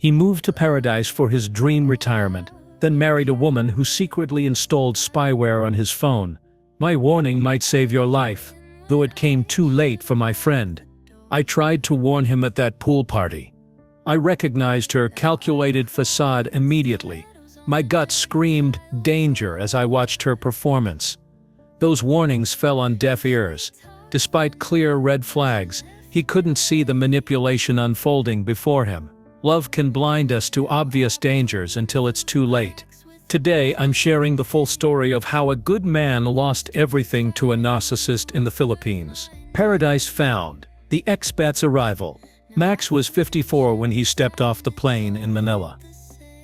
He moved to paradise for his dream retirement, then married a woman who secretly installed spyware on his phone. My warning might save your life, though it came too late for my friend. I tried to warn him at that pool party. I recognized her calculated facade immediately. My gut screamed danger as I watched her performance. Those warnings fell on deaf ears. Despite clear red flags, he couldn't see the manipulation unfolding before him. Love can blind us to obvious dangers until it's too late. Today I'm sharing the full story of how a good man lost everything to a narcissist in the Philippines. Paradise found. The expat's arrival. Max was 54 when he stepped off the plane in Manila.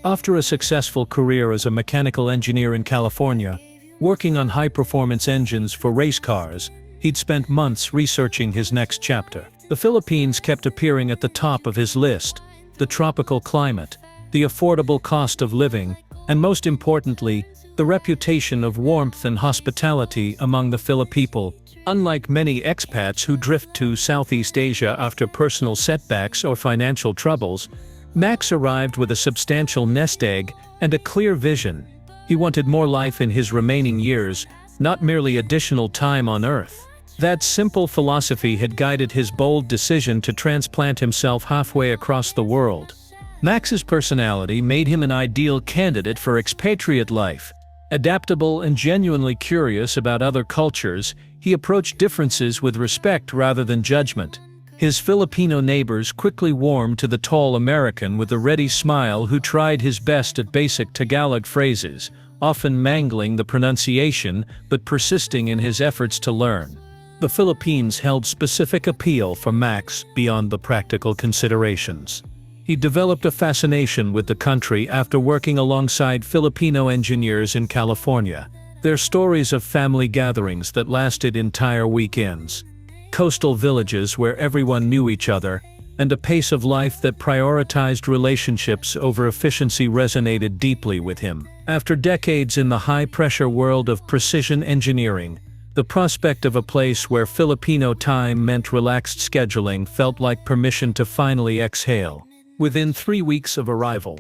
After a successful career as a mechanical engineer in California, working on high-performance engines for race cars, he'd spent months researching his next chapter. The Philippines kept appearing at the top of his list. The tropical climate, the affordable cost of living, and most importantly, the reputation of warmth and hospitality among the Filipino. Unlike many expats who drift to Southeast Asia after personal setbacks or financial troubles, Max arrived with a substantial nest egg and a clear vision. He wanted more life in his remaining years, not merely additional time on Earth. That simple philosophy had guided his bold decision to transplant himself halfway across the world. Max's personality made him an ideal candidate for expatriate life. Adaptable and genuinely curious about other cultures, he approached differences with respect rather than judgment. His Filipino neighbors quickly warmed to the tall American with a ready smile who tried his best at basic Tagalog phrases, often mangling the pronunciation but persisting in his efforts to learn. The Philippines held specific appeal for Max beyond the practical considerations. He developed a fascination with the country after working alongside Filipino engineers in California. Their stories of family gatherings that lasted entire weekends, coastal villages where everyone knew each other, and a pace of life that prioritized relationships over efficiency resonated deeply with him. After decades in the high-pressure world of precision engineering, the prospect of a place where Filipino time meant relaxed scheduling felt like permission to finally exhale. Within 3 weeks of arrival,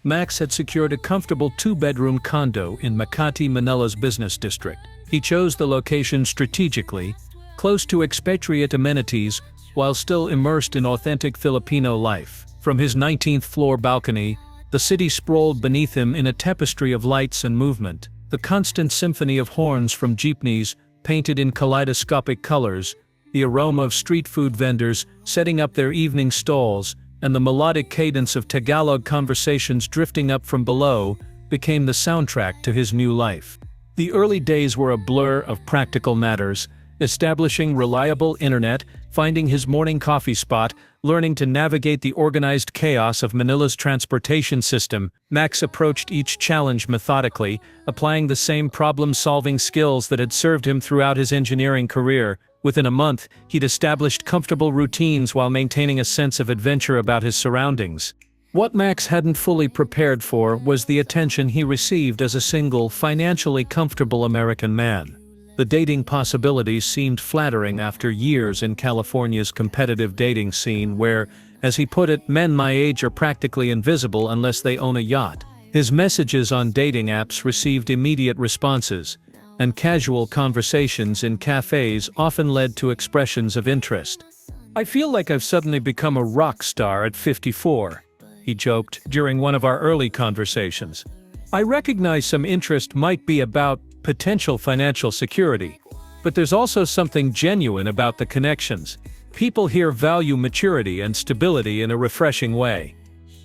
Max had secured a comfortable 2-bedroom condo in Makati, Manila's business district. He chose the location strategically, close to expatriate amenities, while still immersed in authentic Filipino life. From his 19th-floor balcony, the city sprawled beneath him in a tapestry of lights and movement. The constant symphony of horns from jeepneys, painted in kaleidoscopic colors, the aroma of street food vendors setting up their evening stalls, and the melodic cadence of Tagalog conversations drifting up from below became the soundtrack to his new life. The early days were a blur of practical matters, establishing reliable internet, finding his morning coffee spot, learning to navigate the organized chaos of Manila's transportation system. Max approached each challenge methodically, applying the same problem-solving skills that had served him throughout his engineering career. Within a month, he'd established comfortable routines while maintaining a sense of adventure about his surroundings. What Max hadn't fully prepared for was the attention he received as a single, financially comfortable American man. The dating possibilities seemed flattering after years in California's competitive dating scene where, as he put it, men my age are practically invisible unless they own a yacht. His messages on dating apps received immediate responses, and casual conversations in cafes often led to expressions of interest. "I feel like I've suddenly become a rock star at 54, he joked during one of our early conversations. "I recognize some interest might be about potential financial security, but there's also something genuine about the connections. People here value maturity and stability in a refreshing way."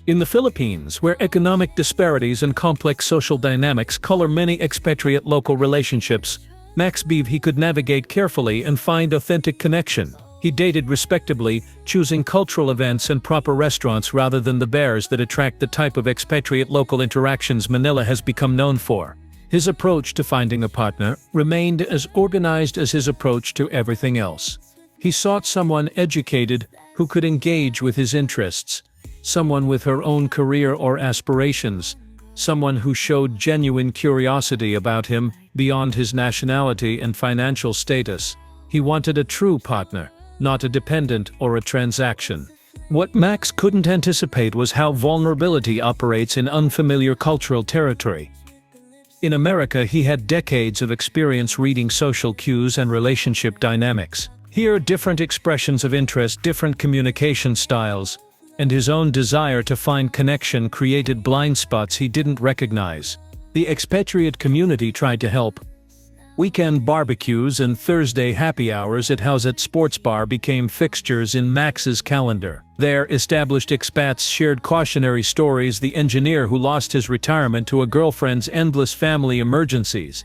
In the Philippines, where economic disparities and complex social dynamics color many expatriate local relationships, Max believed he could navigate carefully and find authentic connection. He dated respectably, choosing cultural events and proper restaurants rather than the bears that attract the type of expatriate local interactions Manila has become known for. His approach to finding a partner remained as organized as his approach to everything else. He sought someone educated who could engage with his interests, someone with her own career or aspirations, someone who showed genuine curiosity about him beyond his nationality and financial status. He wanted a true partner, not a dependent or a transaction. What Max couldn't anticipate was how vulnerability operates in unfamiliar cultural territory. In America, he had decades of experience reading social cues and relationship dynamics. Here, different expressions of interest, different communication styles, and his own desire to find connection created blind spots he didn't recognize. The expatriate community tried to help. Weekend barbecues and Thursday happy hours at Howsett Sports Bar became fixtures in Max's calendar. There, established expats shared cautionary stories: the engineer who lost his retirement to a girlfriend's endless family emergencies,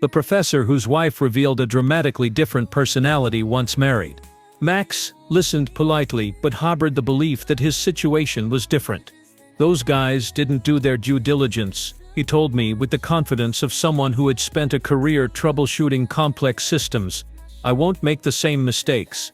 the professor whose wife revealed a dramatically different personality once married. Max listened politely but harbored the belief that his situation was different. "Those guys didn't do their due diligence," he told me with the confidence of someone who had spent a career troubleshooting complex systems. "I won't make the same mistakes."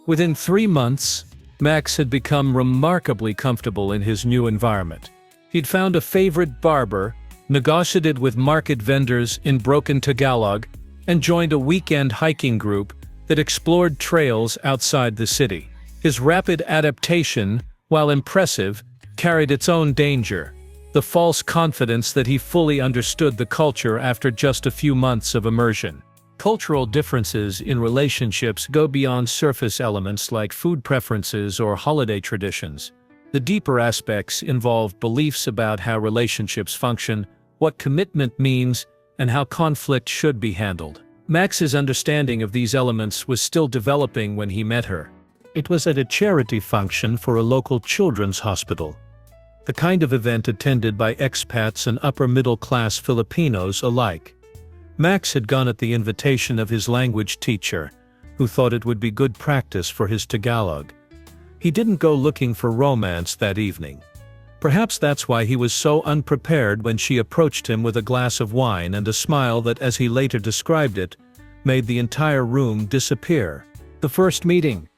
Within 3 months, Max had become remarkably comfortable in his new environment. He'd found a favorite barber, negotiated with market vendors in broken Tagalog, and joined a weekend hiking group that explored trails outside the city. His rapid adaptation, while impressive, carried its own danger: the false confidence that he fully understood the culture after just a few months of immersion. Cultural differences in relationships go beyond surface elements like food preferences or holiday traditions. The deeper aspects involve beliefs about how relationships function, what commitment means, and how conflict should be handled. Max's understanding of these elements was still developing when he met her. It was at a charity function for a local children's hospital, the kind of event attended by expats and upper-middle-class Filipinos alike. Max had gone at the invitation of his language teacher, who thought it would be good practice for his Tagalog. He didn't go looking for romance that evening. Perhaps that's why he was so unprepared when she approached him with a glass of wine and a smile that, as he later described it, made the entire room disappear. The first meeting.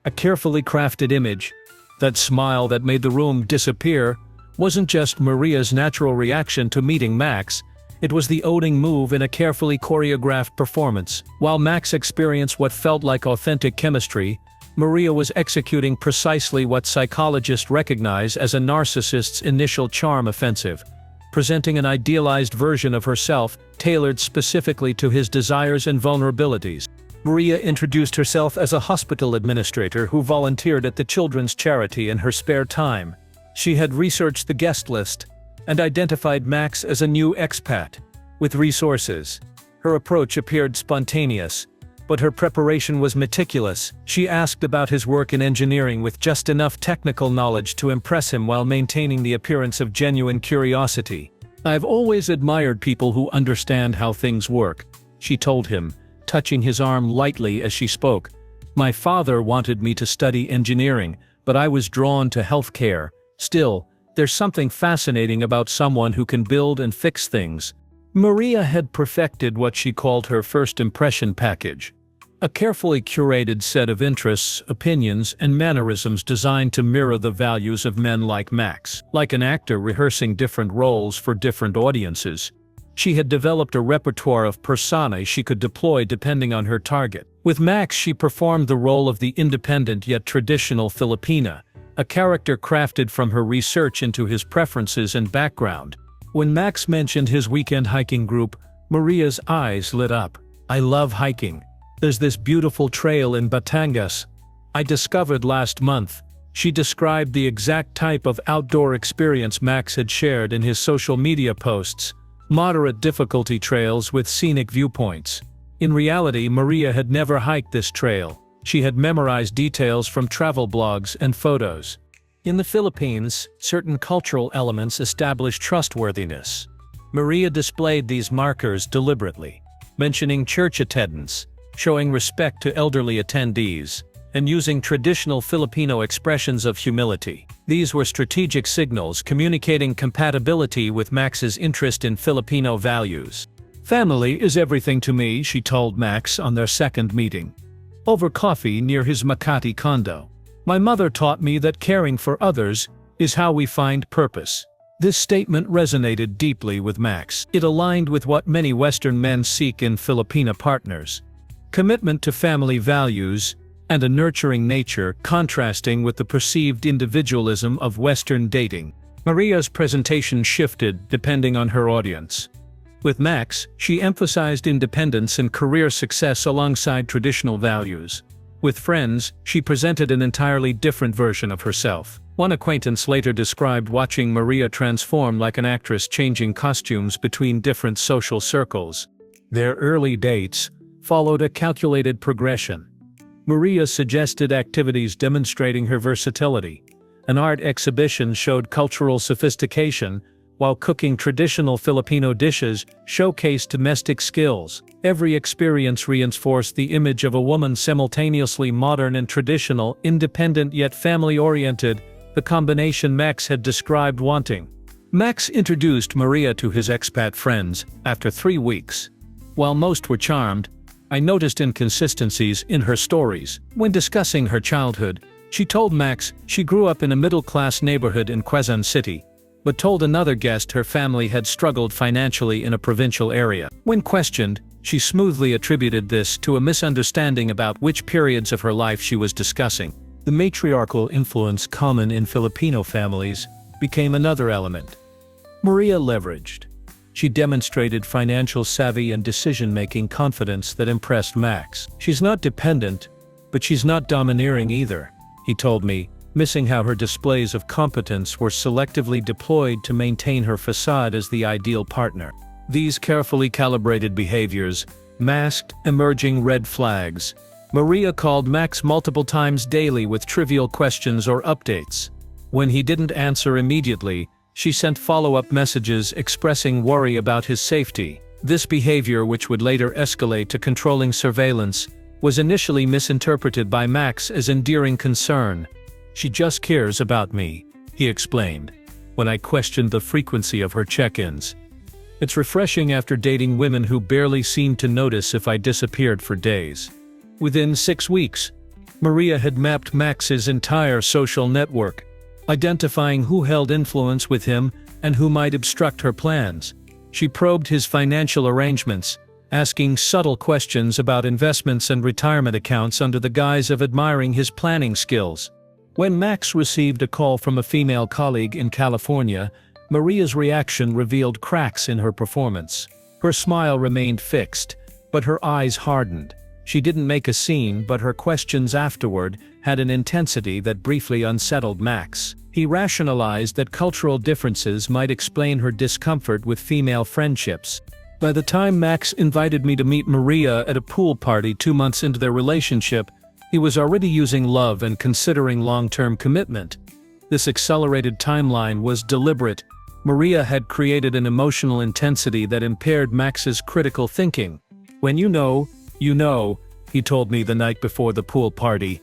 A carefully crafted image. That smile that made the room disappear wasn't just Maria's natural reaction to meeting Max. It was the owning move in a carefully choreographed performance. While Max experienced what felt like authentic chemistry, Maria was executing precisely what psychologists recognize as a narcissist's initial charm offensive, presenting an idealized version of herself tailored specifically to his desires and vulnerabilities. Maria introduced herself as a hospital administrator who volunteered at the children's charity in her spare time. She had researched the guest list and identified Max as a new expat with resources. Her approach appeared spontaneous, but her preparation was meticulous. She asked about his work in engineering with just enough technical knowledge to impress him while maintaining the appearance of genuine curiosity. "I've always admired people who understand how things work," she told him, touching his arm lightly as she spoke. "My father wanted me to study engineering, but I was drawn to healthcare. Still, there's something fascinating about someone who can build and fix things." Maria had perfected what she called her first impression package. A carefully curated set of interests, opinions, and mannerisms designed to mirror the values of men like Max. Like an actor rehearsing different roles for different audiences, she had developed a repertoire of personae she could deploy depending on her target. With Max, she performed the role of the independent yet traditional Filipina, a character crafted from her research into his preferences and background. When Max mentioned his weekend hiking group, Maria's eyes lit up. "I love hiking. There's this beautiful trail in Batangas I discovered last month." She described the exact type of outdoor experience Max had shared in his social media posts: moderate difficulty trails with scenic viewpoints. In reality, Maria had never hiked this trail. She had memorized details from travel blogs and photos. In the Philippines, certain cultural elements establish trustworthiness. Maria displayed these markers deliberately, mentioning church attendance, showing respect to elderly attendees, and using traditional Filipino expressions of humility. These were strategic signals communicating compatibility with Max's interest in Filipino values. "Family is everything to me," she told Max on their second meeting, over coffee near his Makati condo. "My mother taught me that caring for others is how we find purpose." This statement resonated deeply with Max. It aligned with what many Western men seek in Filipina partners: commitment to family values and a nurturing nature contrasting with the perceived individualism of Western dating. Maria's presentation shifted depending on her audience. With Max, she emphasized independence and career success alongside traditional values. With friends, she presented an entirely different version of herself. One acquaintance later described watching Maria transform like an actress changing costumes between different social circles. Their early dates followed a calculated progression. Maria suggested activities demonstrating her versatility. An art exhibition showed cultural sophistication, while cooking traditional Filipino dishes showcased domestic skills. Every experience reinforced the image of a woman simultaneously modern and traditional, independent yet family-oriented, the combination Max had described wanting. Max introduced Maria to his expat friends after 3 weeks. While most were charmed, I noticed inconsistencies in her stories. When discussing her childhood, she told Max she grew up in a middle-class neighborhood in Quezon City, but told another guest her family had struggled financially in a provincial area. When questioned, she smoothly attributed this to a misunderstanding about which periods of her life she was discussing. The matriarchal influence common in Filipino families became another element. Maria leveraged. She demonstrated financial savvy and decision-making confidence that impressed Max. She's not dependent, but she's not domineering either, he told me, missing how her displays of competence were selectively deployed to maintain her facade as the ideal partner. These carefully calibrated behaviors masked emerging red flags. Maria called Max multiple times daily with trivial questions or updates. When he didn't answer immediately, she sent follow-up messages expressing worry about his safety. This behavior, which would later escalate to controlling surveillance, was initially misinterpreted by Max as endearing concern. "She just cares about me," he explained, when I questioned the frequency of her check-ins. "It's refreshing after dating women who barely seemed to notice if I disappeared for days." Within 6 weeks, Maria had mapped Max's entire social network, identifying who held influence with him and who might obstruct her plans. She probed his financial arrangements, asking subtle questions about investments and retirement accounts under the guise of admiring his planning skills. When Max received a call from a female colleague in California, Maria's reaction revealed cracks in her performance. Her smile remained fixed, but her eyes hardened. She didn't make a scene, but her questions afterward had an intensity that briefly unsettled Max. He rationalized that cultural differences might explain her discomfort with female friendships. By the time Max invited me to meet Maria at a pool party 2 months into their relationship, he was already using love and considering long-term commitment. This accelerated timeline was deliberate. Maria had created an emotional intensity that impaired Max's critical thinking. "When you know, he told me the night before the pool party,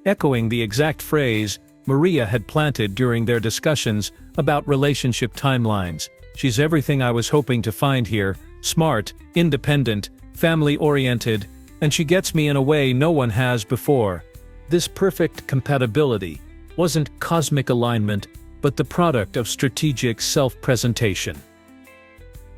echoing the exact phrase Maria had planted during their discussions about relationship timelines. "She's everything I was hoping to find here: smart, independent, family-oriented, and she gets me in a way no one has before." This perfect compatibility wasn't cosmic alignment, but the product of strategic self-presentation.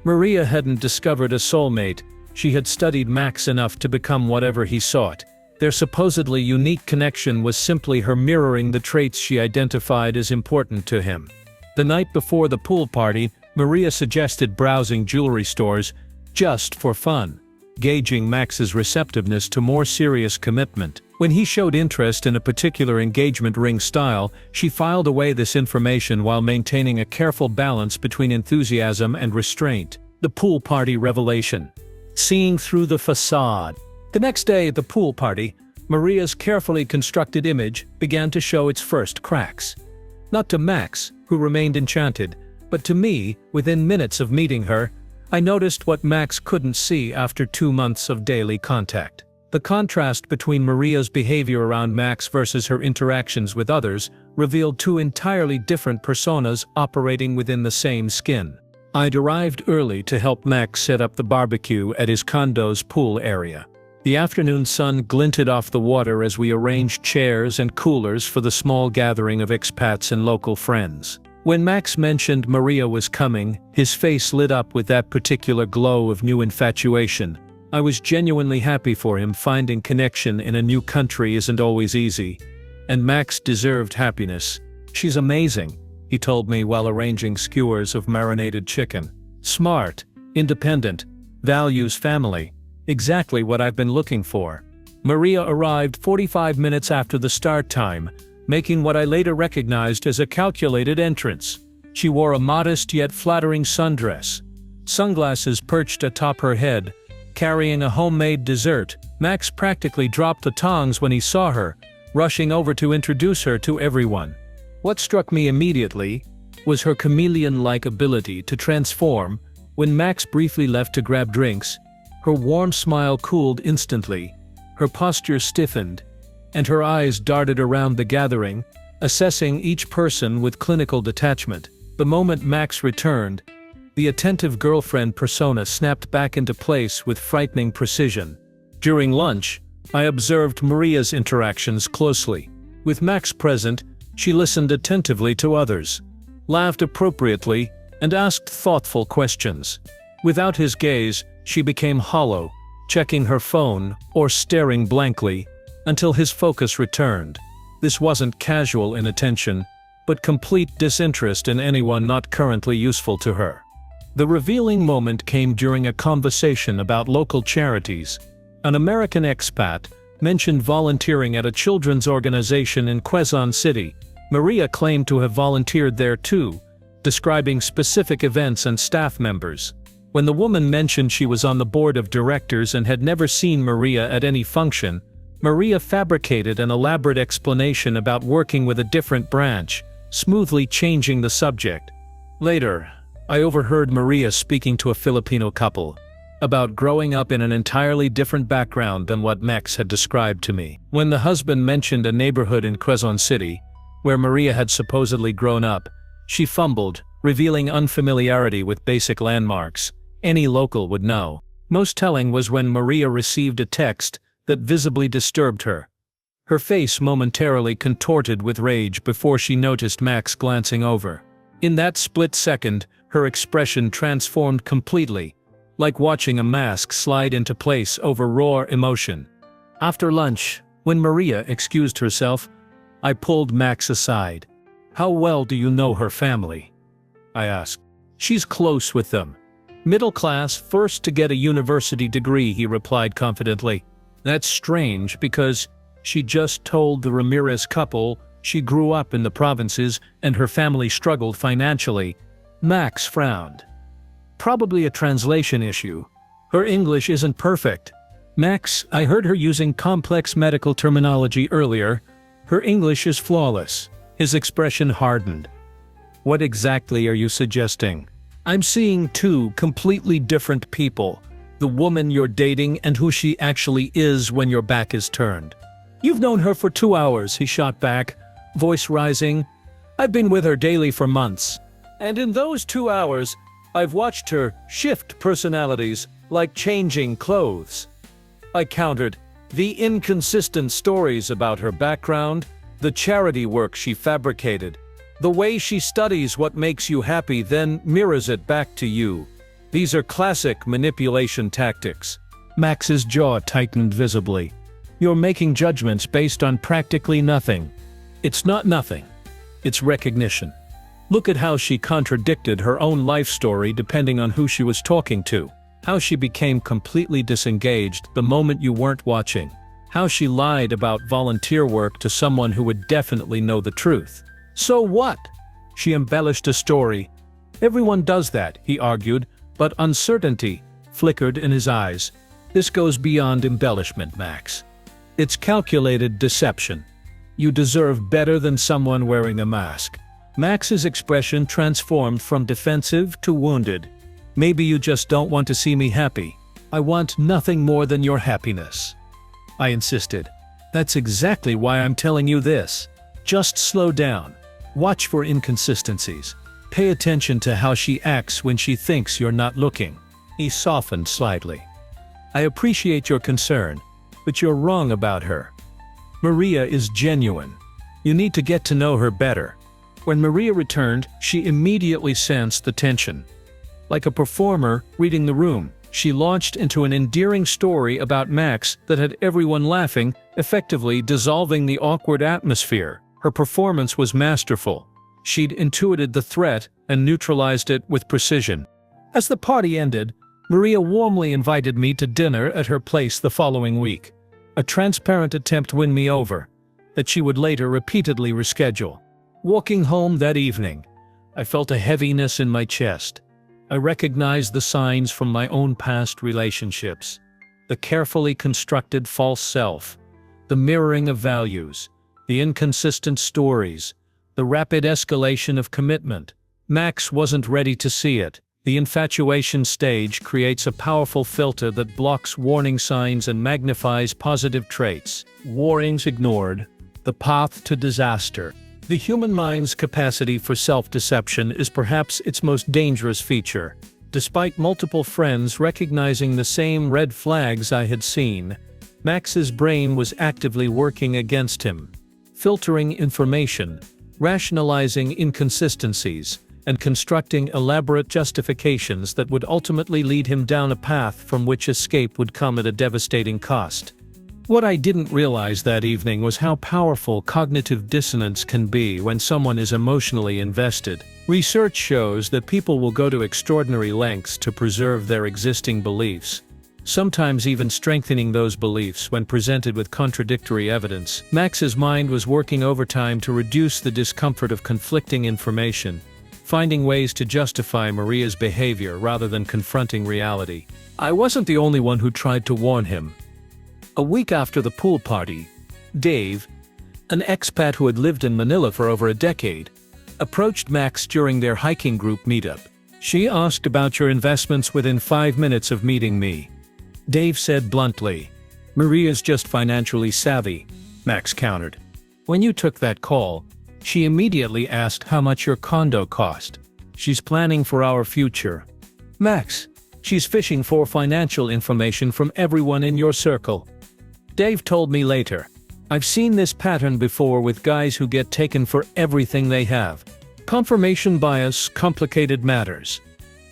Maria hadn't discovered a soulmate. She had studied Max enough to become whatever he sought. Their supposedly unique connection was simply her mirroring the traits she identified as important to him. The night before the pool party, Maria suggested browsing jewelry stores just for fun, gauging Max's receptiveness to more serious commitment. When he showed interest in a particular engagement ring style, she filed away this information while maintaining a careful balance between enthusiasm and restraint. The pool party revelation. Seeing through the facade. The next day at the pool party, Maria's carefully constructed image began to show its first cracks. Not to Max, who remained enchanted, but to me, within minutes of meeting her, I noticed what Max couldn't see after 2 months of daily contact. The contrast between Maria's behavior around Max versus her interactions with others revealed 2 entirely different personas operating within the same skin. I'd arrived early to help Max set up the barbecue at his condo's pool area. The afternoon sun glinted off the water as we arranged chairs and coolers for the small gathering of expats and local friends. When Max mentioned Maria was coming, his face lit up with that particular glow of new infatuation. I was genuinely happy for him. Finding connection in a new country isn't always easy. And Max deserved happiness. She's amazing, he told me while arranging skewers of marinated chicken. Smart, independent, values family. Exactly what I've been looking for. Maria arrived 45 minutes after the start time, making what I later recognized as a calculated entrance. She wore a modest yet flattering sundress. Sunglasses perched atop her head, carrying a homemade dessert. Max practically dropped the tongs when he saw her, rushing over to introduce her to everyone. What struck me immediately was her chameleon-like ability to transform. When Max briefly left to grab drinks, her warm smile cooled instantly, her posture stiffened, and her eyes darted around the gathering, assessing each person with clinical detachment. The moment Max returned, the attentive girlfriend persona snapped back into place with frightening precision. During lunch, I observed Maria's interactions closely. With Max present, she listened attentively to others, laughed appropriately, and asked thoughtful questions. Without his gaze, she became hollow, checking her phone or staring blankly, until his focus returned. This wasn't casual inattention, but complete disinterest in anyone not currently useful to her. The revealing moment came during a conversation about local charities. An American expat mentioned volunteering at a children's organization in Quezon City. Maria claimed to have volunteered there too, describing specific events and staff members. When the woman mentioned she was on the board of directors and had never seen Maria at any function, Maria fabricated an elaborate explanation about working with a different branch, smoothly changing the subject. Later, I overheard Maria speaking to a Filipino couple about growing up in an entirely different background than what Max had described to me. When the husband mentioned a neighborhood in Quezon City, where Maria had supposedly grown up, she fumbled, revealing unfamiliarity with basic landmarks any local would know. Most telling was when Maria received a text that visibly disturbed her. Her face momentarily contorted with rage before she noticed Max glancing over. In that split second, her expression transformed completely, like watching a mask slide into place over raw emotion. After lunch, when Maria excused herself, I pulled Max aside. "How well do you know her family?" I asked. "She's close with them. Middle class, first to get a university degree," he replied confidently. "That's strange because she just told the Ramirez couple she grew up in the provinces and her family struggled financially." Max frowned. "Probably a translation issue. Her English isn't perfect." "Max, I heard her using complex medical terminology earlier. Her English is flawless." His expression hardened. "What exactly are you suggesting?" "I'm seeing two completely different people. The woman you're dating and who she actually is when your back is turned." "You've known her for 2 hours," he shot back, voice rising. "I've been with her daily for months. And in those 2 hours, I've watched her shift personalities like changing clothes." I countered. "The inconsistent stories about her background, the charity work she fabricated, the way she studies what makes you happy then mirrors it back to you. These are classic manipulation tactics." Max's jaw tightened visibly. "You're making judgments based on practically nothing." "It's not nothing. It's recognition. Look at how she contradicted her own life story depending on who she was talking to. How she became completely disengaged the moment you weren't watching. How she lied about volunteer work to someone who would definitely know the truth. So what? She embellished a story. Everyone does that," he argued, but uncertainty flickered in his eyes. "This goes beyond embellishment, Max. It's calculated deception. You deserve better than someone wearing a mask." Max's expression transformed from defensive to wounded. "Maybe you just don't want to see me happy. I want nothing more than your happiness." I insisted. "That's exactly why I'm telling you this. Just slow down. Watch for inconsistencies. Pay attention to how she acts when she thinks you're not looking." He softened slightly. "I appreciate your concern, but you're wrong about her. Maria is genuine. You need to get to know her better." When Maria returned, she immediately sensed the tension. Like a performer reading the room, She launched into an endearing story about Max that had everyone laughing, effectively dissolving the awkward atmosphere. Her performance was masterful. She'd intuited the threat and neutralized it with precision. As the party ended, Maria warmly invited me to dinner at her place the following week, a transparent attempt to win me over, that she would later repeatedly reschedule. Walking home that evening, I felt a heaviness in my chest. I recognized the signs from my own past relationships. The carefully constructed false self, the mirroring of values, the inconsistent stories, the rapid escalation of commitment. Max wasn't ready to see it. The infatuation stage creates a powerful filter that blocks warning signs and magnifies positive traits. Warnings ignored, the path to disaster. The human mind's capacity for self-deception is perhaps its most dangerous feature. Despite multiple friends recognizing the same red flags I had seen, Max's brain was actively working against him, filtering information, rationalizing inconsistencies, and constructing elaborate justifications that would ultimately lead him down a path from which escape would come at a devastating cost. What I didn't realize that evening was how powerful cognitive dissonance can be when someone is emotionally invested. Research shows that people will go to extraordinary lengths to preserve their existing beliefs, sometimes even strengthening those beliefs when presented with contradictory evidence. Max's mind was working overtime to reduce the discomfort of conflicting information, finding ways to justify Maria's behavior rather than confronting reality. I wasn't the only one who tried to warn him. A week after the pool party, Dave, an expat who had lived in Manila for over a decade, approached Max during their hiking group meetup. "She asked about your investments within 5 minutes of meeting me," Dave said bluntly. "Maria's just financially savvy," Max countered. "When you took that call, she immediately asked how much your condo cost. She's planning for our future." "Max, she's fishing for financial information from everyone in your circle," Dave told me later. "I've seen this pattern before with guys who get taken for everything they have. Confirmation bias complicated matters."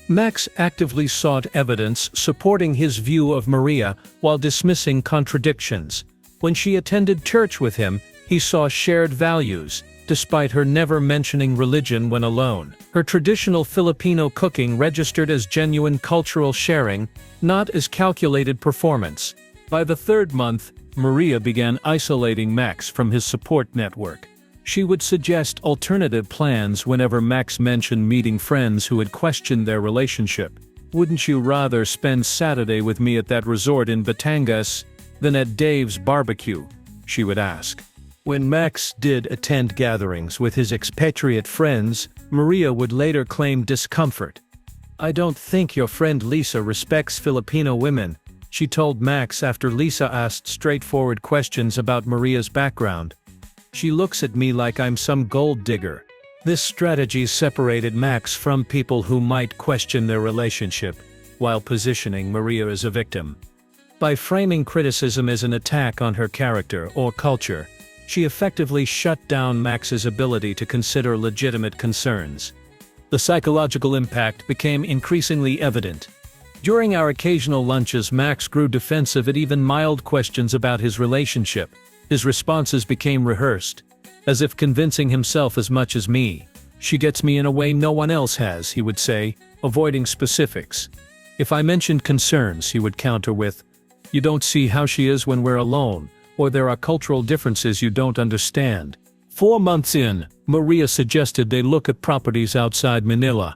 Max actively sought evidence supporting his view of Maria while dismissing contradictions. When she attended church with him, he saw shared values, despite her never mentioning religion when alone. Her traditional Filipino cooking registered as genuine cultural sharing, not as calculated performance. By the third month, Maria began isolating Max from his support network. She would suggest alternative plans whenever Max mentioned meeting friends who had questioned their relationship. "Wouldn't you rather spend Saturday with me at that resort in Batangas than at Dave's barbecue?" she would ask. When Max did attend gatherings with his expatriate friends, Maria would later claim discomfort. "I don't think your friend Lisa respects Filipino women," she told Max after Lisa asked straightforward questions about Maria's background. "She looks at me like I'm some gold digger." This strategy separated Max from people who might question their relationship, while positioning Maria as a victim. By framing criticism as an attack on her character or culture, she effectively shut down Max's ability to consider legitimate concerns. The psychological impact became increasingly evident. During our occasional lunches, Max grew defensive at even mild questions about his relationship. His responses became rehearsed, as if convincing himself as much as me. "She gets me in a way no one else has," he would say, avoiding specifics. If I mentioned concerns, he would counter with, "You don't see how she is when we're alone, or there are cultural differences you don't understand." 4 months in, Maria suggested they look at properties outside Manila.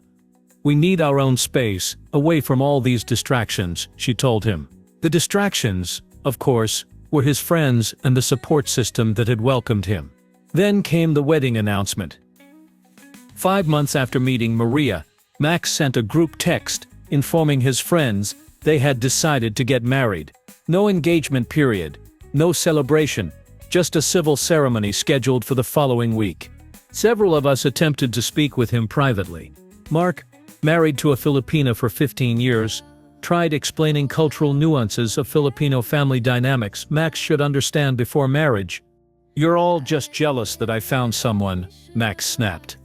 "We need our own space, away from all these distractions," she told him. The distractions, of course, were his friends and the support system that had welcomed him. Then came the wedding announcement. 5 months after meeting Maria, Max sent a group text informing his friends they had decided to get married. No engagement period, no celebration, just a civil ceremony scheduled for the following week. Several of us attempted to speak with him privately. Mark, married to a Filipina for 15 years, tried explaining cultural nuances of Filipino family dynamics Max should understand before marriage. "You're all just jealous that I found someone," Max snapped.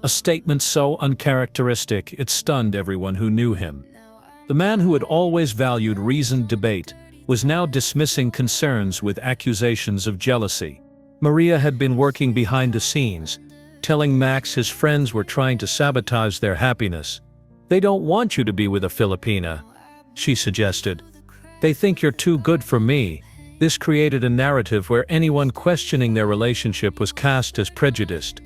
A statement so uncharacteristic it stunned everyone who knew him. The man who had always valued reasoned debate was now dismissing concerns with accusations of jealousy. Maria had been working behind the scenes, telling Max his friends were trying to sabotage their happiness. "They don't want you to be with a Filipina," she suggested. "They think you're too good for me." This created a narrative where anyone questioning their relationship was cast as prejudiced.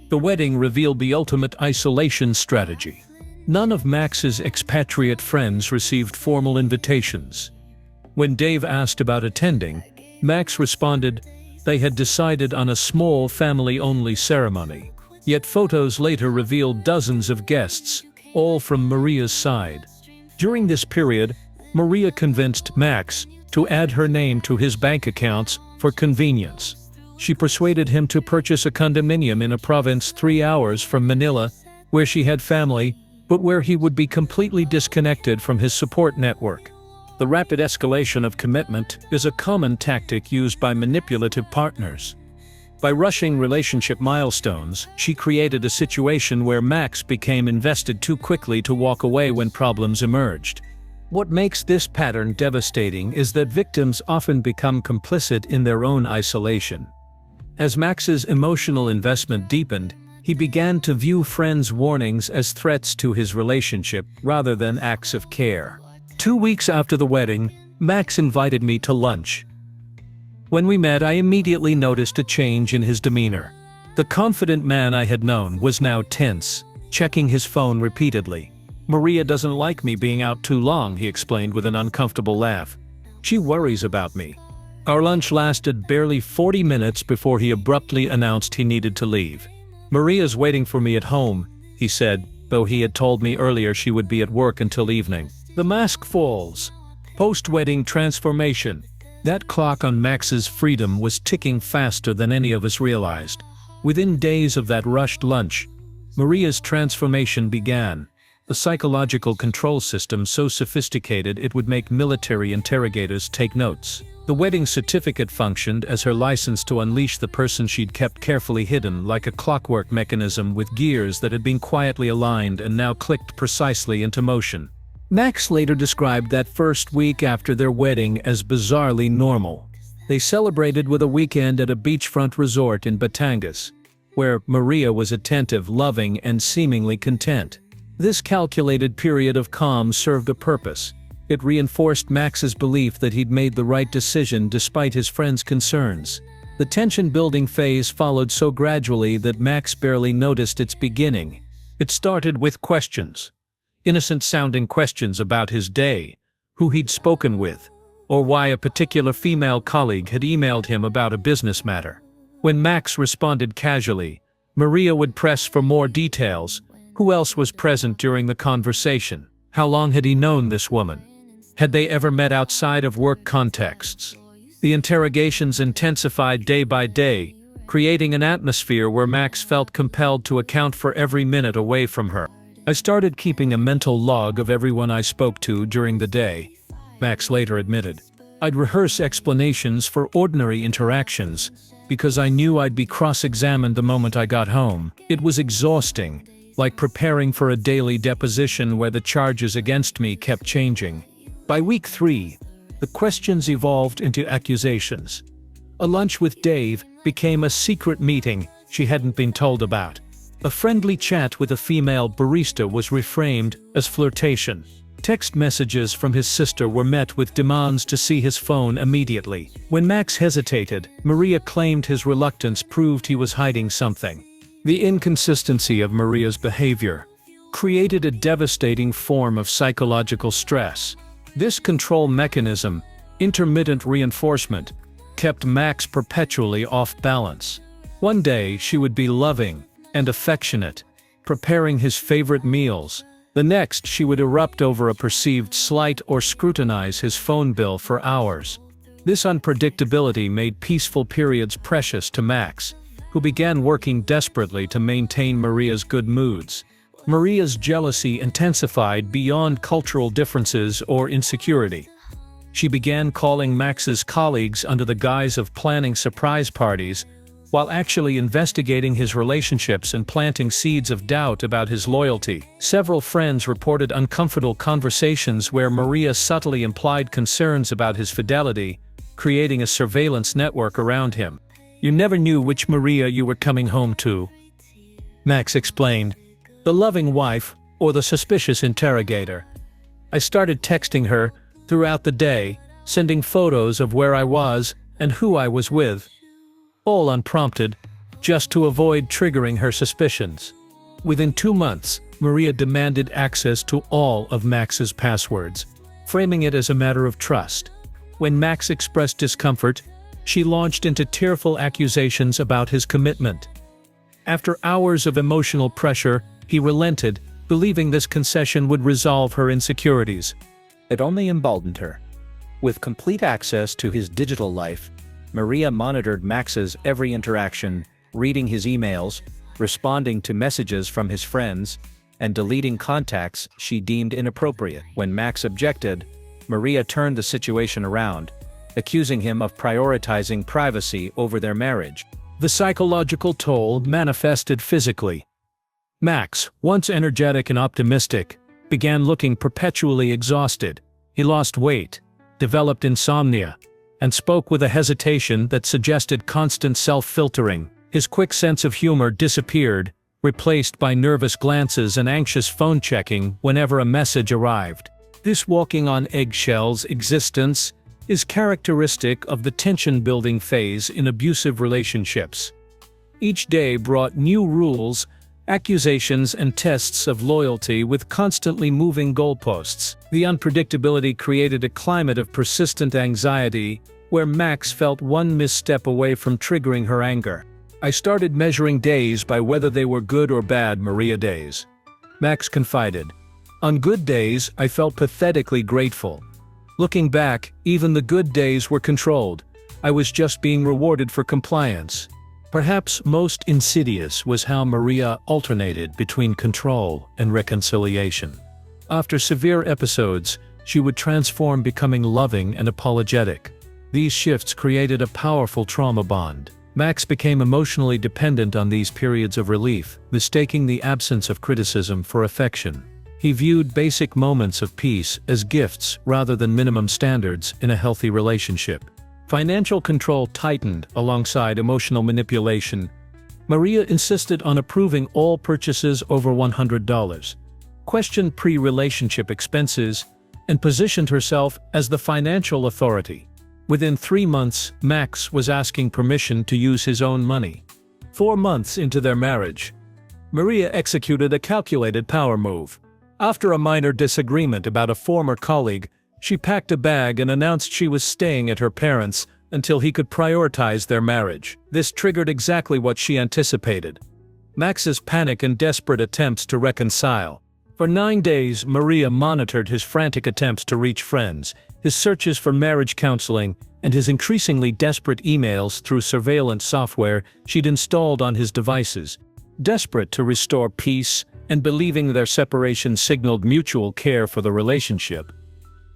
The wedding revealed the ultimate isolation strategy. None of Max's expatriate friends received formal invitations. When Dave asked about attending, Max responded they had decided on a small family-only ceremony. Yet photos later revealed dozens of guests, all from Maria's side. During this period, Maria convinced Max to add her name to his bank accounts for convenience. She persuaded him to purchase a condominium in a province 3 hours from Manila, where she had family, but where he would be completely disconnected from his support network. The rapid escalation of commitment is a common tactic used by manipulative partners. By rushing relationship milestones, she created a situation where Max became invested too quickly to walk away when problems emerged. What makes this pattern devastating is that victims often become complicit in their own isolation. As Max's emotional investment deepened, he began to view friends' warnings as threats to his relationship rather than acts of care. 2 weeks after the wedding, Max invited me to lunch. When we met, I immediately noticed a change in his demeanor. The confident man I had known was now tense, checking his phone repeatedly. "Maria doesn't like me being out too long," he explained with an uncomfortable laugh. "She worries about me." Our lunch lasted barely 40 minutes before he abruptly announced he needed to leave. "Maria's waiting for me at home," he said, though he had told me earlier she would be at work until evening. The mask falls. Post-wedding transformation. That clock on Max's freedom was ticking faster than any of us realized. Within days of that rushed lunch, Maria's transformation began. A psychological control system so sophisticated it would make military interrogators take notes. The wedding certificate functioned as her license to unleash the person she'd kept carefully hidden, like a clockwork mechanism with gears that had been quietly aligned and now clicked precisely into motion. Max later described that first week after their wedding as bizarrely normal. They celebrated with a weekend at a beachfront resort in Batangas, where Maria was attentive, loving, and seemingly content. This calculated period of calm served a purpose. It reinforced Max's belief that he'd made the right decision despite his friends' concerns. The tension-building phase followed so gradually that Max barely noticed its beginning. It started with questions. Innocent-sounding questions about his day, who he'd spoken with, or why a particular female colleague had emailed him about a business matter. When Max responded casually, Maria would press for more details. Who else was present during the conversation? How long had he known this woman? Had they ever met outside of work contexts? The interrogations intensified day by day, creating an atmosphere where Max felt compelled to account for every minute away from her. "I started keeping a mental log of everyone I spoke to during the day," Max later admitted. "I'd rehearse explanations for ordinary interactions, because I knew I'd be cross-examined the moment I got home. It was exhausting, like preparing for a daily deposition where the charges against me kept changing." By week 3, the questions evolved into accusations. A lunch with Dave became a secret meeting she hadn't been told about. A friendly chat with a female barista was reframed as flirtation. Text messages from his sister were met with demands to see his phone immediately. When Max hesitated, Maria claimed his reluctance proved he was hiding something. The inconsistency of Maria's behavior created a devastating form of psychological stress. This control mechanism, intermittent reinforcement, kept Max perpetually off balance. One day she would be loving and affectionate, preparing his favorite meals. The next she would erupt over a perceived slight or scrutinize his phone bill for hours. This unpredictability made peaceful periods precious to Max, who began working desperately to maintain Maria's good moods. Maria's jealousy intensified beyond cultural differences or insecurity. She began calling Max's colleagues under the guise of planning surprise parties, while actually investigating his relationships and planting seeds of doubt about his loyalty. Several friends reported uncomfortable conversations where Maria subtly implied concerns about his fidelity, creating a surveillance network around him. "You never knew which Maria you were coming home to," Max explained. "The loving wife or the suspicious interrogator. I started texting her throughout the day, sending photos of where I was and who I was with, all unprompted, just to avoid triggering her suspicions." Within 2 months, Maria demanded access to all of Max's passwords, framing it as a matter of trust. When Max expressed discomfort, she launched into tearful accusations about his commitment. After hours of emotional pressure, he relented, believing this concession would resolve her insecurities. It only emboldened her. With complete access to his digital life, Maria monitored Max's every interaction, reading his emails, responding to messages from his friends, and deleting contacts she deemed inappropriate. When Max objected, Maria turned the situation around, accusing him of prioritizing privacy over their marriage. The psychological toll manifested physically. Max, once energetic and optimistic, began looking perpetually exhausted. He lost weight, developed insomnia, and spoke with a hesitation that suggested constant self-filtering. His quick sense of humor disappeared, replaced by nervous glances and anxious phone checking whenever a message arrived. This walking on eggshells existence is characteristic of the tension-building phase in abusive relationships. Each day brought new rules, accusations, and tests of loyalty with constantly moving goalposts. The unpredictability created a climate of persistent anxiety, where Max felt one misstep away from triggering her anger. "I started measuring days by whether they were good or bad Maria days," Max confided. "On good days, I felt pathetically grateful. Looking back, even the good days were controlled. I was just being rewarded for compliance." Perhaps most insidious was how Maria alternated between control and reconciliation. After severe episodes, she would transform, becoming loving and apologetic. These shifts created a powerful trauma bond. Max became emotionally dependent on these periods of relief, mistaking the absence of criticism for affection. He viewed basic moments of peace as gifts rather than minimum standards in a healthy relationship. Financial control tightened alongside emotional manipulation. Maria insisted on approving all purchases over $100, questioned pre-relationship expenses, and positioned herself as the financial authority. Within 3 months, Max was asking permission to use his own money. 4 months into their marriage, Maria executed a calculated power move. After a minor disagreement about a former colleague, she packed a bag and announced she was staying at her parents' until he could prioritize their marriage. This triggered exactly what she anticipated: Max's panic and desperate attempts to reconcile. For 9 days, Maria monitored his frantic attempts to reach friends, his searches for marriage counseling, and his increasingly desperate emails through surveillance software she'd installed on his devices. Desperate to restore peace and believing their separation signaled mutual care for the relationship,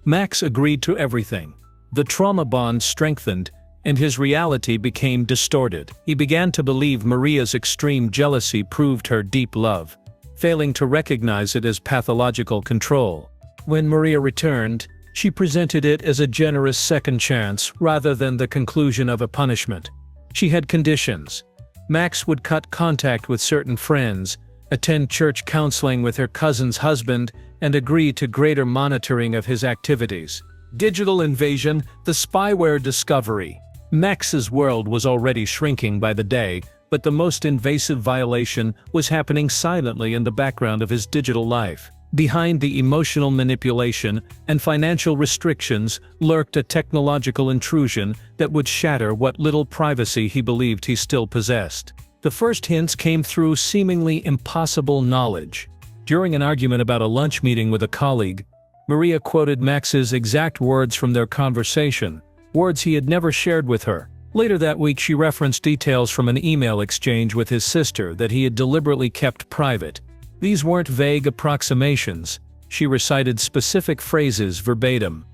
Max agreed to everything. The trauma bond strengthened, and his reality became distorted. He began to believe Maria's extreme jealousy proved her deep love, failing to recognize it as pathological control. When Maria returned, she presented it as a generous second chance rather than the conclusion of a punishment. She had conditions. Max would cut contact with certain friends, attend church counseling with her cousin's husband, and agree to greater monitoring of his activities. Digital invasion, the spyware discovery. Max's world was already shrinking by the day, but the most invasive violation was happening silently in the background of his digital life. Behind the emotional manipulation and financial restrictions lurked a technological intrusion that would shatter what little privacy he believed he still possessed. The first hints came through seemingly impossible knowledge. During an argument about a lunch meeting with a colleague, Maria quoted Max's exact words from their conversation, words he had never shared with her. Later that week, she referenced details from an email exchange with his sister that he had deliberately kept private. These weren't vague approximations. She recited specific phrases verbatim.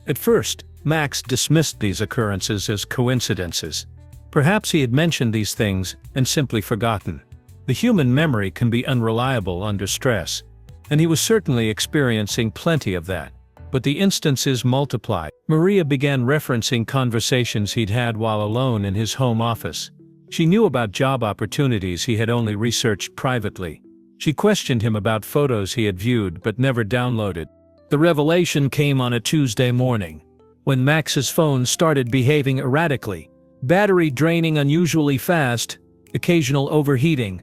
At first, Max dismissed these occurrences as coincidences. Perhaps he had mentioned these things and simply forgotten. The human memory can be unreliable under stress, and he was certainly experiencing plenty of that. But the instances multiplied. Maria began referencing conversations he'd had while alone in his home office. She knew about job opportunities he had only researched privately. She questioned him about photos he had viewed but never downloaded. The revelation came on a Tuesday morning, when Max's phone started behaving erratically. Battery draining unusually fast, occasional overheating,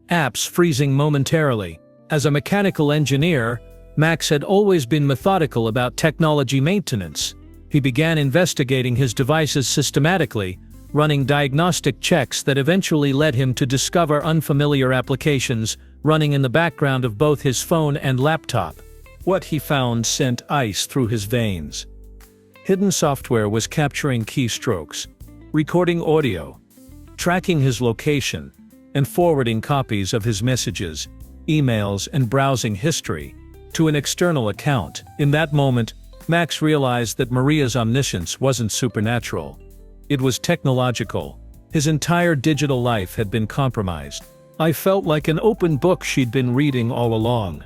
apps freezing momentarily. As a mechanical engineer, Max had always been methodical about technology maintenance. He began investigating his devices systematically, running diagnostic checks that eventually led him to discover unfamiliar applications running in the background of both his phone and laptop. What he found sent ice through his veins. Hidden software was capturing keystrokes, recording audio, tracking his location, and forwarding copies of his messages, emails, and browsing history to an external account. In that moment, Max realized that Maria's omniscience wasn't supernatural. It was technological. His entire digital life had been compromised. "I felt like an open book she'd been reading all along,"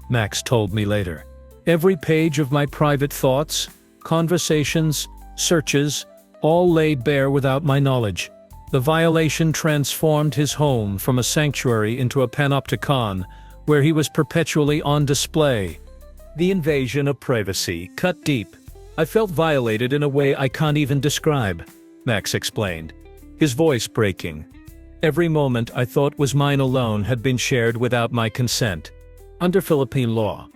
Max told me later. "Every page of my private thoughts, conversations, searches, all laid bare without my knowledge." The violation transformed his home from a sanctuary into a panopticon, where he was perpetually on display. The invasion of privacy cut deep. "I felt violated in a way I can't even describe," Max explained, his voice breaking. "Every moment I thought was mine alone had been shared without my consent." Under Philippine law,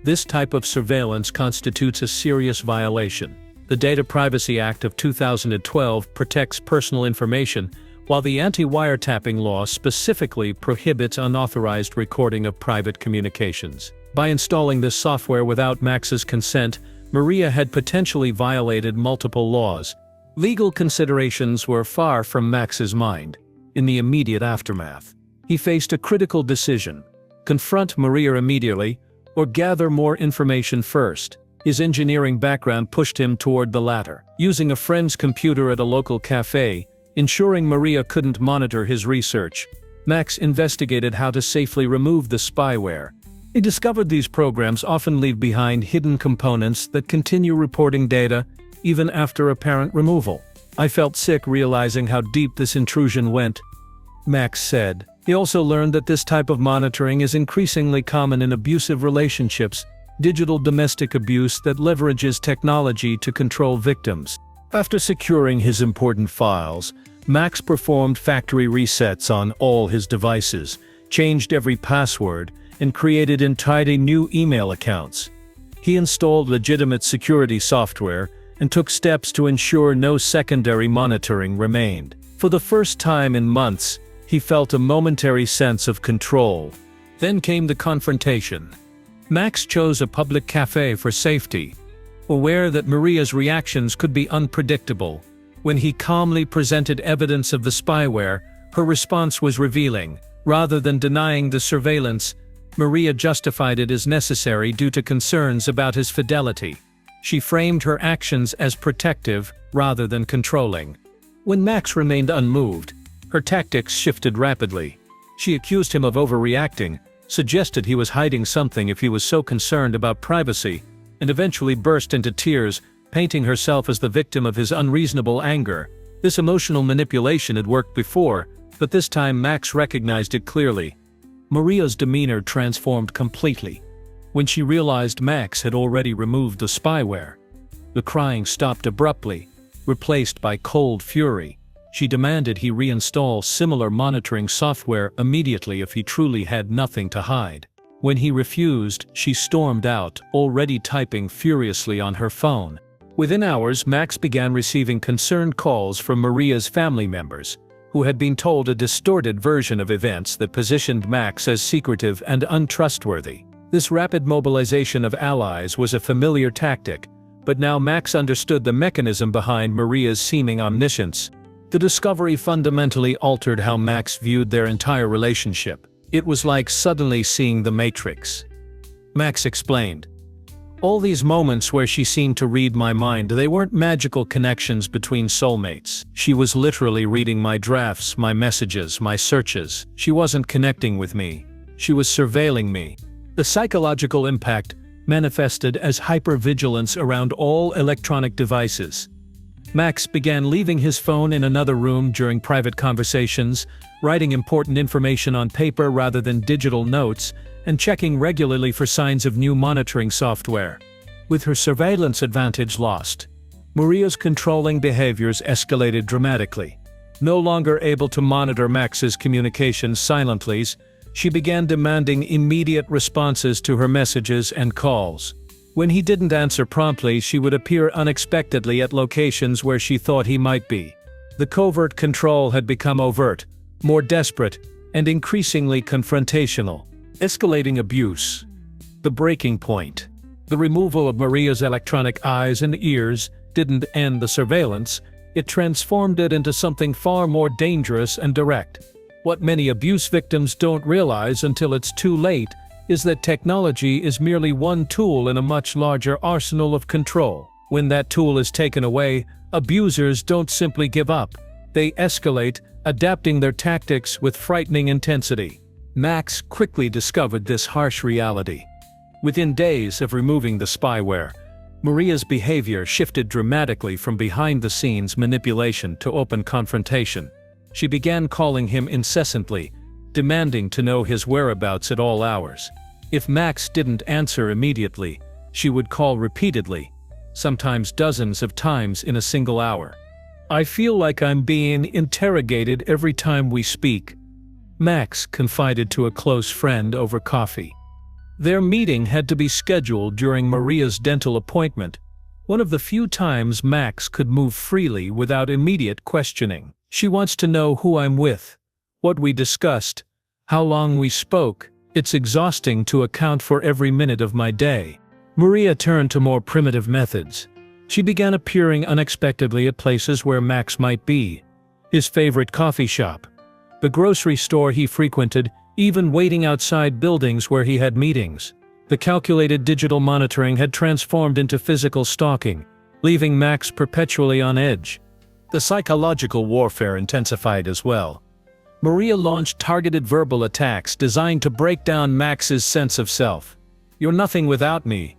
this type of surveillance constitutes a serious violation. The Data Privacy Act of 2012 protects personal information, while the anti-wiretapping law specifically prohibits unauthorized recording of private communications. By installing this software without Max's consent, Maria had potentially violated multiple laws. Legal considerations were far from Max's mind. In the immediate aftermath, he faced a critical decision: confront Maria immediately, or gather more information first. His engineering background pushed him toward the latter. Using a friend's computer at a local cafe, ensuring Maria couldn't monitor his research, Max investigated how to safely remove the spyware. He discovered these programs often leave behind hidden components that continue reporting data even after apparent removal. "I felt sick realizing how deep this intrusion went," Max said. He also learned that this type of monitoring is increasingly common in abusive relationships, digital domestic abuse that leverages technology to control victims. After securing his important files, Max performed factory resets on all his devices, changed every password, and created entirely new email accounts. He installed legitimate security software and took steps to ensure no secondary monitoring remained. For the first time in months, he felt a momentary sense of control. Then came the confrontation. Max chose a public cafe for safety, aware that Maria's reactions could be unpredictable. When he calmly presented evidence of the spyware, her response was revealing. Rather than denying the surveillance, Maria justified it as necessary due to concerns about his fidelity. She framed her actions as protective rather than controlling. When Max remained unmoved, her tactics shifted rapidly. She accused him of overreacting, suggested he was hiding something if he was so concerned about privacy, and eventually burst into tears, painting herself as the victim of his unreasonable anger. This emotional manipulation had worked before, but this time Max recognized it clearly. Maria's demeanor transformed completely when she realized Max had already removed the spyware. The crying stopped abruptly, replaced by cold fury. She demanded he reinstall similar monitoring software immediately if he truly had nothing to hide. When he refused, she stormed out, already typing furiously on her phone. Within hours, Max began receiving concerned calls from Maria's family members, who had been told a distorted version of events that positioned Max as secretive and untrustworthy. This rapid mobilization of allies was a familiar tactic, but now Max understood the mechanism behind Maria's seeming omniscience. The discovery fundamentally altered how Max viewed their entire relationship. It was like suddenly seeing the Matrix. Max explained, All these moments where she seemed to read my mind, they weren't magical connections between soulmates. She was literally reading my drafts, my messages, my searches. She wasn't connecting with me. She was surveilling me. The psychological impact manifested as hypervigilance around all electronic devices. Max began leaving his phone in another room during private conversations, writing important information on paper rather than digital notes, and checking regularly for signs of new monitoring software. With her surveillance advantage lost, Maria's controlling behaviors escalated dramatically. No longer able to monitor Max's communications silently, she began demanding immediate responses to her messages and calls. When he didn't answer promptly, she would appear unexpectedly at locations where she thought he might be. The covert control had become overt, more desperate, and increasingly confrontational. Escalating abuse. The breaking point. The removal of Maria's electronic eyes and ears didn't end the surveillance, it transformed it into something far more dangerous and direct. What many abuse victims don't realize until it's too late is that technology is merely one tool in a much larger arsenal of control. When that tool is taken away, abusers don't simply give up. They escalate, adapting their tactics with frightening intensity. Max quickly discovered this harsh reality. Within days of removing the spyware, Maria's behavior shifted dramatically from behind-the-scenes manipulation to open confrontation. She began calling him incessantly, demanding to know his whereabouts at all hours. If Max didn't answer immediately, she would call repeatedly, sometimes dozens of times in a single hour. "I feel like I'm being interrogated every time we speak," Max confided to a close friend over coffee. Their meeting had to be scheduled during Maria's dental appointment, one of the few times Max could move freely without immediate questioning. "She wants to know who I'm with, what we discussed, how long we spoke. It's exhausting to account for every minute of my day." Maria turned to more primitive methods. She began appearing unexpectedly at places where Max might be: his favorite coffee shop, the grocery store he frequented, even waiting outside buildings where he had meetings. The calculated digital monitoring had transformed into physical stalking, leaving Max perpetually on edge. The psychological warfare intensified as well. Maria launched targeted verbal attacks designed to break down Max's sense of self. "You're nothing without me,"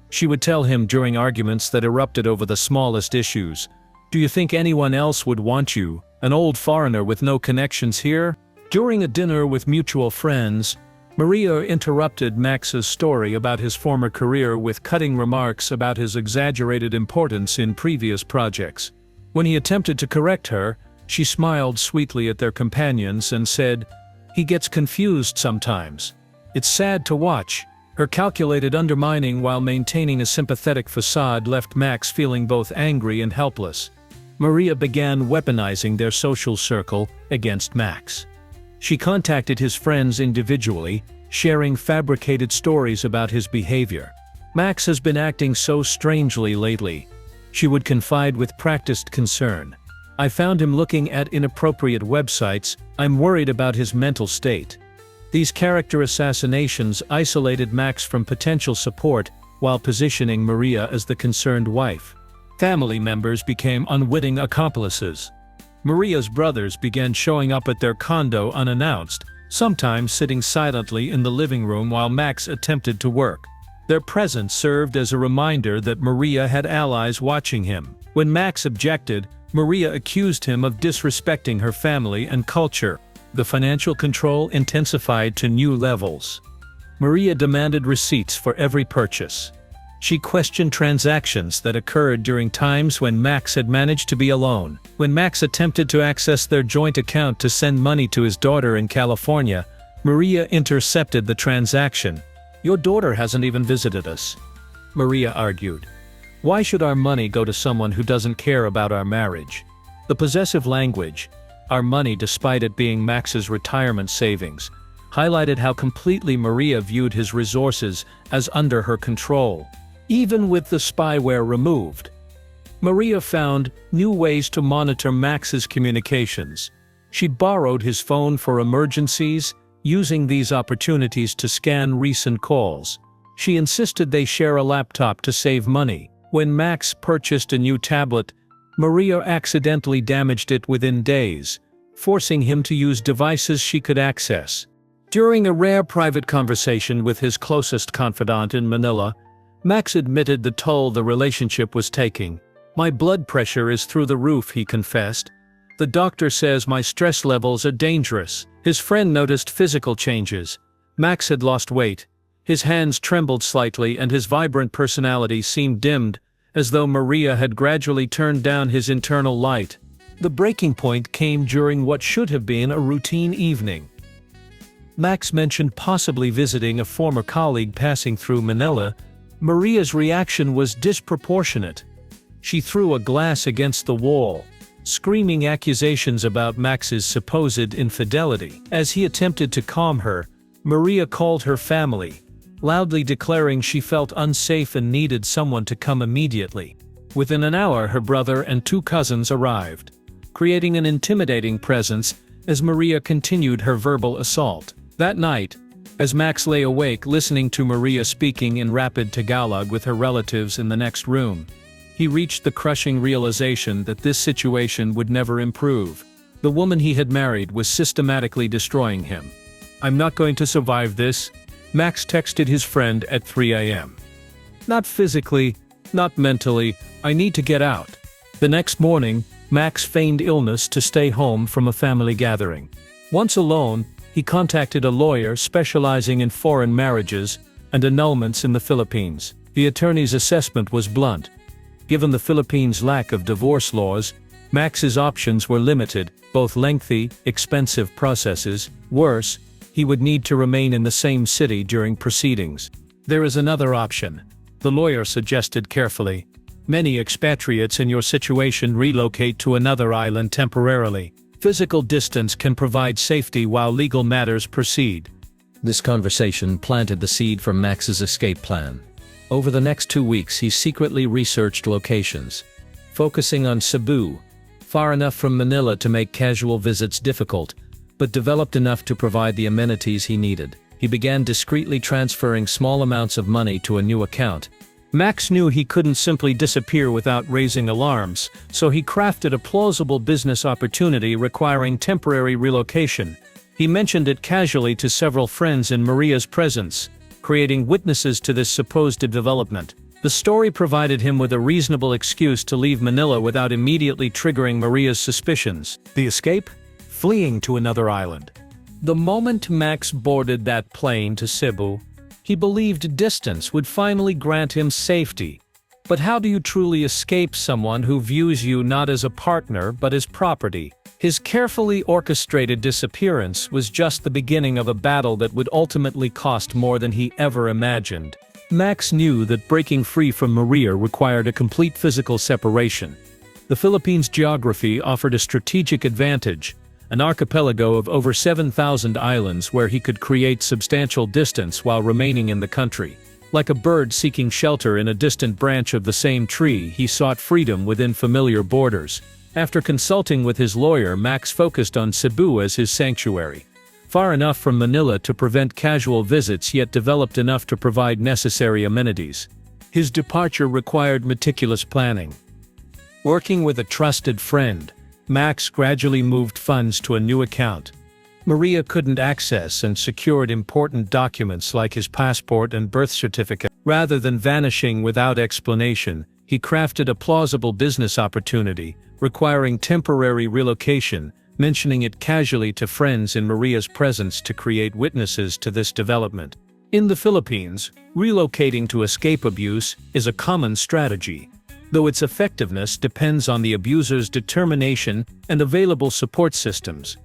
she would tell him during arguments that erupted over the smallest issues. "Do you think anyone else would want you, an old foreigner with no connections here?" During a dinner with mutual friends, Maria interrupted Max's story about his former career with cutting remarks about his exaggerated importance in previous projects. When he attempted to correct her, she smiled sweetly at their companions and said, "He gets confused sometimes." It's sad to watch. Her calculated undermining while maintaining a sympathetic facade left Max feeling both angry and helpless. Maria began weaponizing their social circle against Max. She contacted his friends individually, sharing fabricated stories about his behavior. "Max has been acting so strangely lately," she would confide with practiced concern. "I found him looking at inappropriate websites. I'm worried about his mental state." These character assassinations isolated Max from potential support while positioning Maria as the concerned wife. Family members became unwitting accomplices. Maria's brothers began showing up at their condo unannounced, sometimes sitting silently in the living room while Max attempted to work. Their presence served as a reminder that Maria had allies watching him. When Max objected, Maria accused him of disrespecting her family and culture. The financial control intensified to new levels. Maria demanded receipts for every purchase. She questioned transactions that occurred during times when Max had managed to be alone. When Max attempted to access their joint account to send money to his daughter in California, Maria intercepted the transaction. "Your daughter hasn't even visited us," Maria argued. "Why should our money go to someone who doesn't care about our marriage?" The possessive language, "our money despite it being Max's retirement savings," highlighted how completely Maria viewed his resources as under her control. Even with the spyware removed, Maria found new ways to monitor Max's communications. She borrowed his phone for emergencies, using these opportunities to scan recent calls. She insisted they share a laptop to save money. When Max purchased a new tablet, Maria accidentally damaged it within days, forcing him to use devices she could access. During a rare private conversation with his closest confidant in Manila, Max admitted the toll the relationship was taking. "My blood pressure is through the roof," he confessed. "The doctor says my stress levels are dangerous." His friend noticed physical changes. Max had lost weight. His hands trembled slightly and his vibrant personality seemed dimmed, as though Maria had gradually turned down his internal light. The breaking point came during what should have been a routine evening. Max mentioned possibly visiting a former colleague passing through Manila. Maria's reaction was disproportionate. She threw a glass against the wall, screaming accusations about Max's supposed infidelity. As he attempted to calm her, Maria called her family, loudly declaring she felt unsafe and needed someone to come immediately. Within an hour, her brother and 2 cousins arrived, creating an intimidating presence as Maria continued her verbal assault. That night, as Max lay awake listening to Maria speaking in rapid Tagalog with her relatives in the next room, he reached the crushing realization that this situation would never improve. The woman he had married was systematically destroying him. "I'm not going to survive this," Max texted his friend at 3 a.m. "Not physically, not mentally, I need to get out." The next morning, Max feigned illness to stay home from a family gathering. Once alone, he contacted a lawyer specializing in foreign marriages and annulments in the Philippines. The attorney's assessment was blunt. Given the Philippines' lack of divorce laws, Max's options were limited, both lengthy, expensive processes. Worse, he would need to remain in the same city during proceedings. "There is another option," the lawyer suggested carefully. "Many expatriates in your situation relocate to another island temporarily. Physical distance can provide safety while legal matters proceed." This conversation planted the seed for Max's escape plan. Over the next 2 weeks he secretly researched locations, focusing on Cebu, far enough from Manila to make casual visits difficult, but developed enough to provide the amenities he needed. He began discreetly transferring small amounts of money to a new account. Max knew he couldn't simply disappear without raising alarms, so he crafted a plausible business opportunity requiring temporary relocation. He mentioned it casually to several friends in Maria's presence, creating witnesses to this supposed development. The story provided him with a reasonable excuse to leave Manila without immediately triggering Maria's suspicions. The escape? Fleeing to another island. The moment Max boarded that plane to Cebu, he believed distance would finally grant him safety. But how do you truly escape someone who views you not as a partner but as property? His carefully orchestrated disappearance was just the beginning of a battle that would ultimately cost more than he ever imagined. Max knew that breaking free from Maria required a complete physical separation. The Philippines' geography offered a strategic advantage, an archipelago of over 7,000 islands where he could create substantial distance while remaining in the country. Like a bird seeking shelter in a distant branch of the same tree, he sought freedom within familiar borders. After consulting with his lawyer, Max focused on Cebu as his sanctuary. Far enough from Manila to prevent casual visits, yet developed enough to provide necessary amenities. His departure required meticulous planning. Working with a trusted friend, Max gradually moved funds to a new account Maria couldn't access and secured important documents like his passport and birth certificate. Rather than vanishing without explanation, he crafted a plausible business opportunity, requiring temporary relocation, mentioning it casually to friends in Maria's presence to create witnesses to this development. In the Philippines, relocating to escape abuse is a common strategy, though its effectiveness depends on the abuser's determination and available support systems.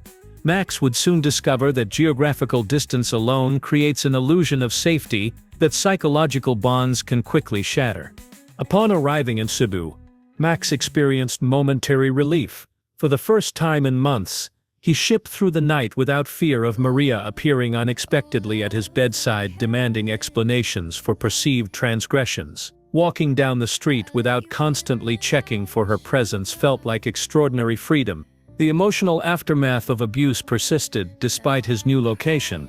Max would soon discover that geographical distance alone creates an illusion of safety that psychological bonds can quickly shatter. Upon arriving in Cebu, Max experienced momentary relief. For the first time in months, he shipped through the night without fear of Maria appearing unexpectedly at his bedside demanding explanations for perceived transgressions. Walking down the street without constantly checking for her presence felt like extraordinary freedom. The emotional aftermath of abuse persisted despite his new location.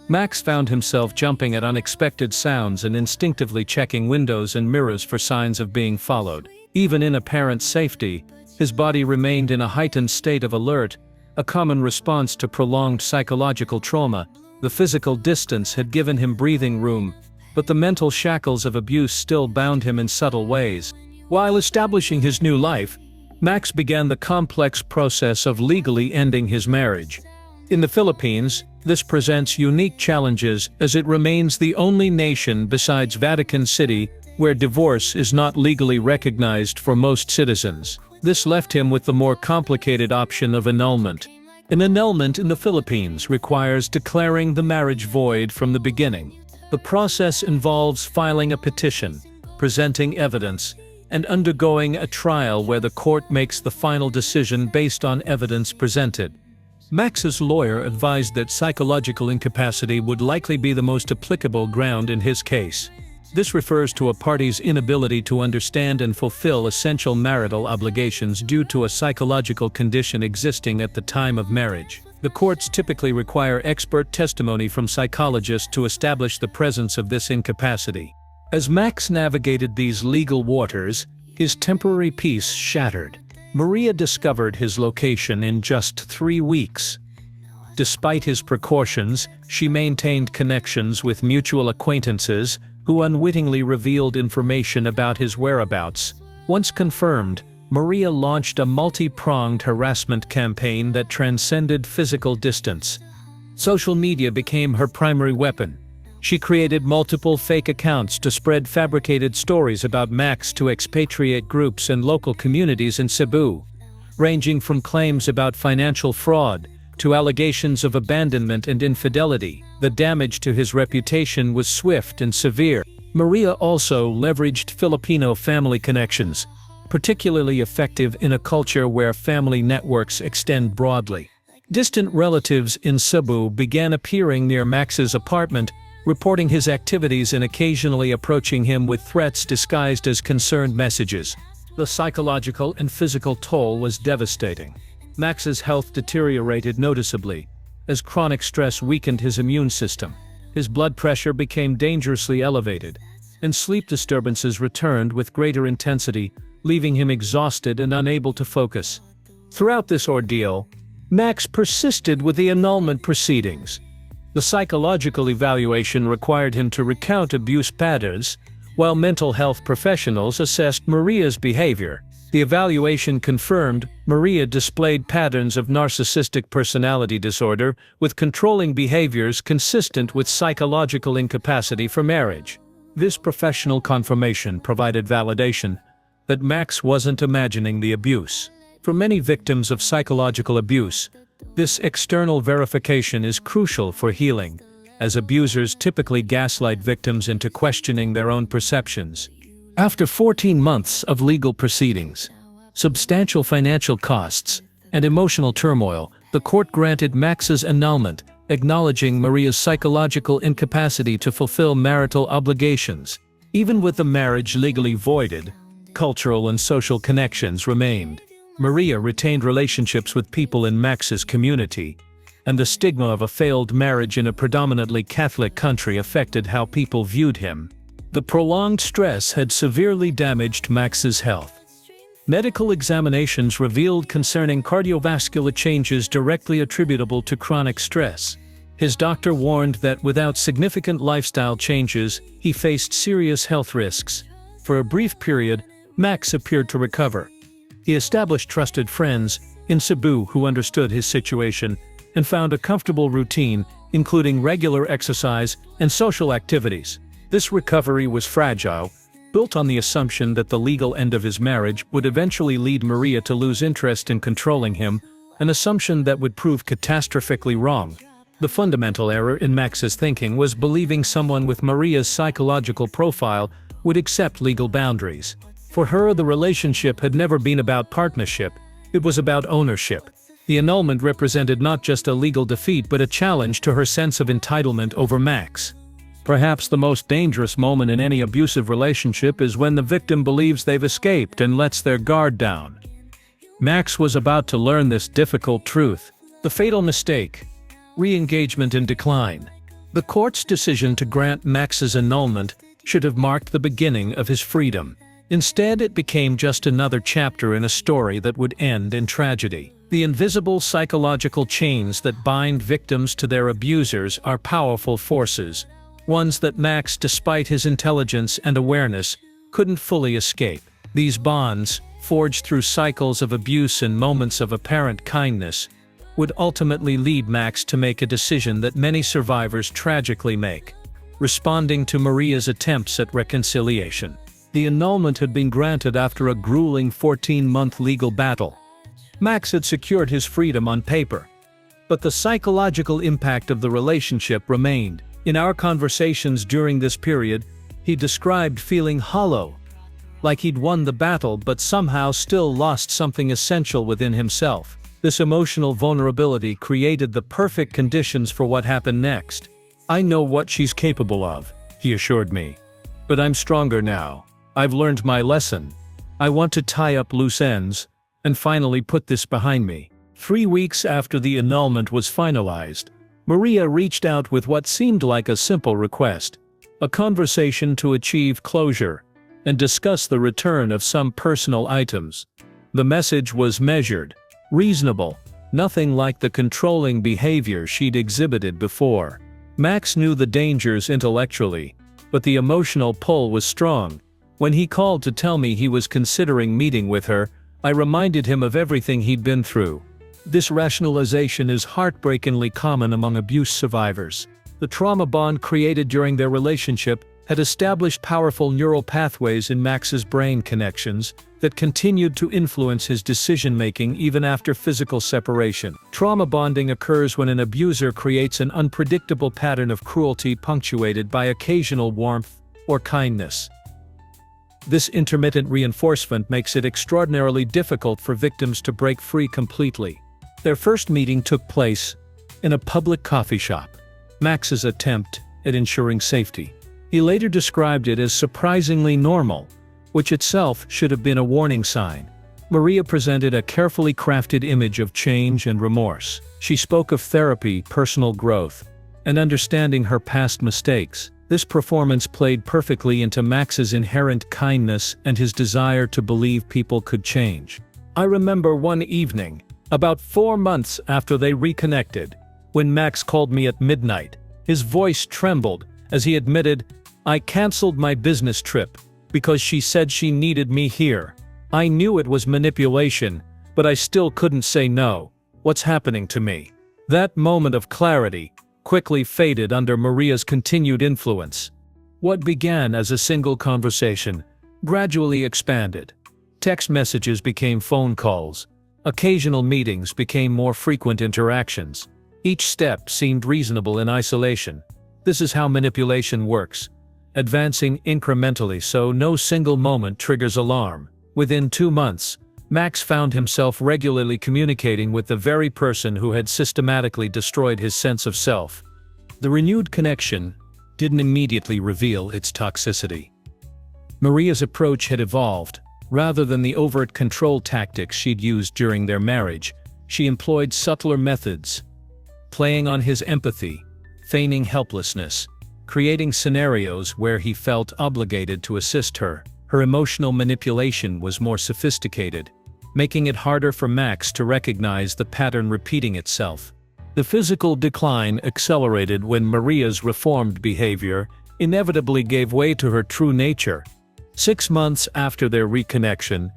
Max found himself jumping at unexpected sounds and instinctively checking windows and mirrors for signs of being followed. Even in apparent safety, his body remained in a heightened state of alert, a common response to prolonged psychological trauma. The physical distance had given him breathing room, but the mental shackles of abuse still bound him in subtle ways. While establishing his new life, Max began the complex process of legally ending his marriage. In the Philippines, this presents unique challenges as it remains the only nation besides Vatican City where divorce is not legally recognized for most citizens. This left him with the more complicated option of annulment. An annulment in the Philippines requires declaring the marriage void from the beginning. The process involves filing a petition, presenting evidence, and undergoing a trial where the court makes the final decision based on evidence presented. Max's lawyer advised that psychological incapacity would likely be the most applicable ground in his case. This refers to a party's inability to understand and fulfill essential marital obligations due to a psychological condition existing at the time of marriage. The courts typically require expert testimony from psychologists to establish the presence of this incapacity. As Max navigated these legal waters, his temporary peace shattered. Maria discovered his location in just 3 weeks. Despite his precautions, she maintained connections with mutual acquaintances who unwittingly revealed information about his whereabouts. Once confirmed, Maria launched a multi-pronged harassment campaign that transcended physical distance. Social media became her primary weapon. She created multiple fake accounts to spread fabricated stories about Max to expatriate groups and local communities in Cebu, ranging from claims about financial fraud to allegations of abandonment and infidelity. The damage to his reputation was swift and severe. Maria also leveraged Filipino family connections, particularly effective in a culture where family networks extend broadly. Distant relatives in Cebu began appearing near Max's apartment, reporting his activities and occasionally approaching him with threats disguised as concerned messages. The psychological and physical toll was devastating. Max's health deteriorated noticeably, as chronic stress weakened his immune system. His blood pressure became dangerously elevated, and sleep disturbances returned with greater intensity, leaving him exhausted and unable to focus. Throughout this ordeal, Max persisted with the annulment proceedings. The psychological evaluation required him to recount abuse patterns, while mental health professionals assessed Maria's behavior. The evaluation confirmed Maria displayed patterns of narcissistic personality disorder with controlling behaviors consistent with psychological incapacity for marriage. This professional confirmation provided validation that Max wasn't imagining the abuse. For many victims of psychological abuse, this external verification is crucial for healing, as abusers typically gaslight victims into questioning their own perceptions. After 14 months of legal proceedings, substantial financial costs, and emotional turmoil, the court granted Max's annulment, acknowledging Maria's psychological incapacity to fulfill marital obligations. Even with the marriage legally voided, cultural and social connections remained. Maria retained relationships with people in Max's community, and the stigma of a failed marriage in a predominantly Catholic country affected how people viewed him. The prolonged stress had severely damaged Max's health. Medical examinations revealed concerning cardiovascular changes directly attributable to chronic stress. His doctor warned that without significant lifestyle changes, he faced serious health risks. For a brief period, Max appeared to recover. He established trusted friends in Cebu who understood his situation and found a comfortable routine, including regular exercise and social activities. This recovery was fragile, built on the assumption that the legal end of his marriage would eventually lead Maria to lose interest in controlling him, an assumption that would prove catastrophically wrong. The fundamental error in Max's thinking was believing someone with Maria's psychological profile would accept legal boundaries. For her, the relationship had never been about partnership, it was about ownership. The annulment represented not just a legal defeat but a challenge to her sense of entitlement over Max. Perhaps the most dangerous moment in any abusive relationship is when the victim believes they've escaped and lets their guard down. Max was about to learn this difficult truth. The fatal mistake: re-engagement and decline. The court's decision to grant Max's annulment should have marked the beginning of his freedom. Instead, it became just another chapter in a story that would end in tragedy. The invisible psychological chains that bind victims to their abusers are powerful forces, ones that Max, despite his intelligence and awareness, couldn't fully escape. These bonds, forged through cycles of abuse and moments of apparent kindness, would ultimately lead Max to make a decision that many survivors tragically make: responding to Maria's attempts at reconciliation. The annulment had been granted after a grueling 14-month legal battle. Max had secured his freedom on paper, but the psychological impact of the relationship remained. In our conversations during this period, he described feeling hollow, like he'd won the battle but somehow still lost something essential within himself. This emotional vulnerability created the perfect conditions for what happened next. "I know what she's capable of," he assured me. "But I'm stronger now. I've learned my lesson. I want to tie up loose ends and finally put this behind me." 3 weeks after the annulment was finalized, Maria reached out with what seemed like a simple request: a conversation to achieve closure and discuss the return of some personal items. The message was measured, reasonable, nothing like the controlling behavior she'd exhibited before. Max knew the dangers intellectually, but the emotional pull was strong. When he called to tell me he was considering meeting with her, I reminded him of everything he'd been through. This rationalization is heartbreakingly common among abuse survivors. The trauma bond created during their relationship had established powerful neural pathways in Max's brain connections that continued to influence his decision-making even after physical separation. Trauma bonding occurs when an abuser creates an unpredictable pattern of cruelty punctuated by occasional warmth or kindness. This intermittent reinforcement makes it extraordinarily difficult for victims to break free completely. Their first meeting took place in a public coffee shop. Max's attempt at ensuring safety. He later described it as surprisingly normal, which itself should have been a warning sign. Maria presented a carefully crafted image of change and remorse. She spoke of therapy, personal growth, and understanding her past mistakes. This performance played perfectly into Max's inherent kindness and his desire to believe people could change. I remember one evening, about 4 months after they reconnected, when Max called me at midnight. His voice trembled as he admitted, "I canceled my business trip because she said she needed me here. I knew it was manipulation, but I still couldn't say no. What's happening to me?" That moment of clarity quickly faded under Maria's continued influence. What began as a single conversation gradually expanded. Text messages became phone calls. Occasional meetings became more frequent interactions. Each step seemed reasonable in isolation. This is how manipulation works, advancing incrementally so no single moment triggers alarm. Within 2 months, Max found himself regularly communicating with the very person who had systematically destroyed his sense of self. The renewed connection didn't immediately reveal its toxicity. Maria's approach had evolved. Rather than the overt control tactics she'd used during their marriage, she employed subtler methods, playing on his empathy, feigning helplessness, creating scenarios where he felt obligated to assist her. Her emotional manipulation was more sophisticated, making it harder for Max to recognize the pattern repeating itself. The physical decline accelerated when Maria's reformed behavior inevitably gave way to her true nature. 6 months after their reconnection,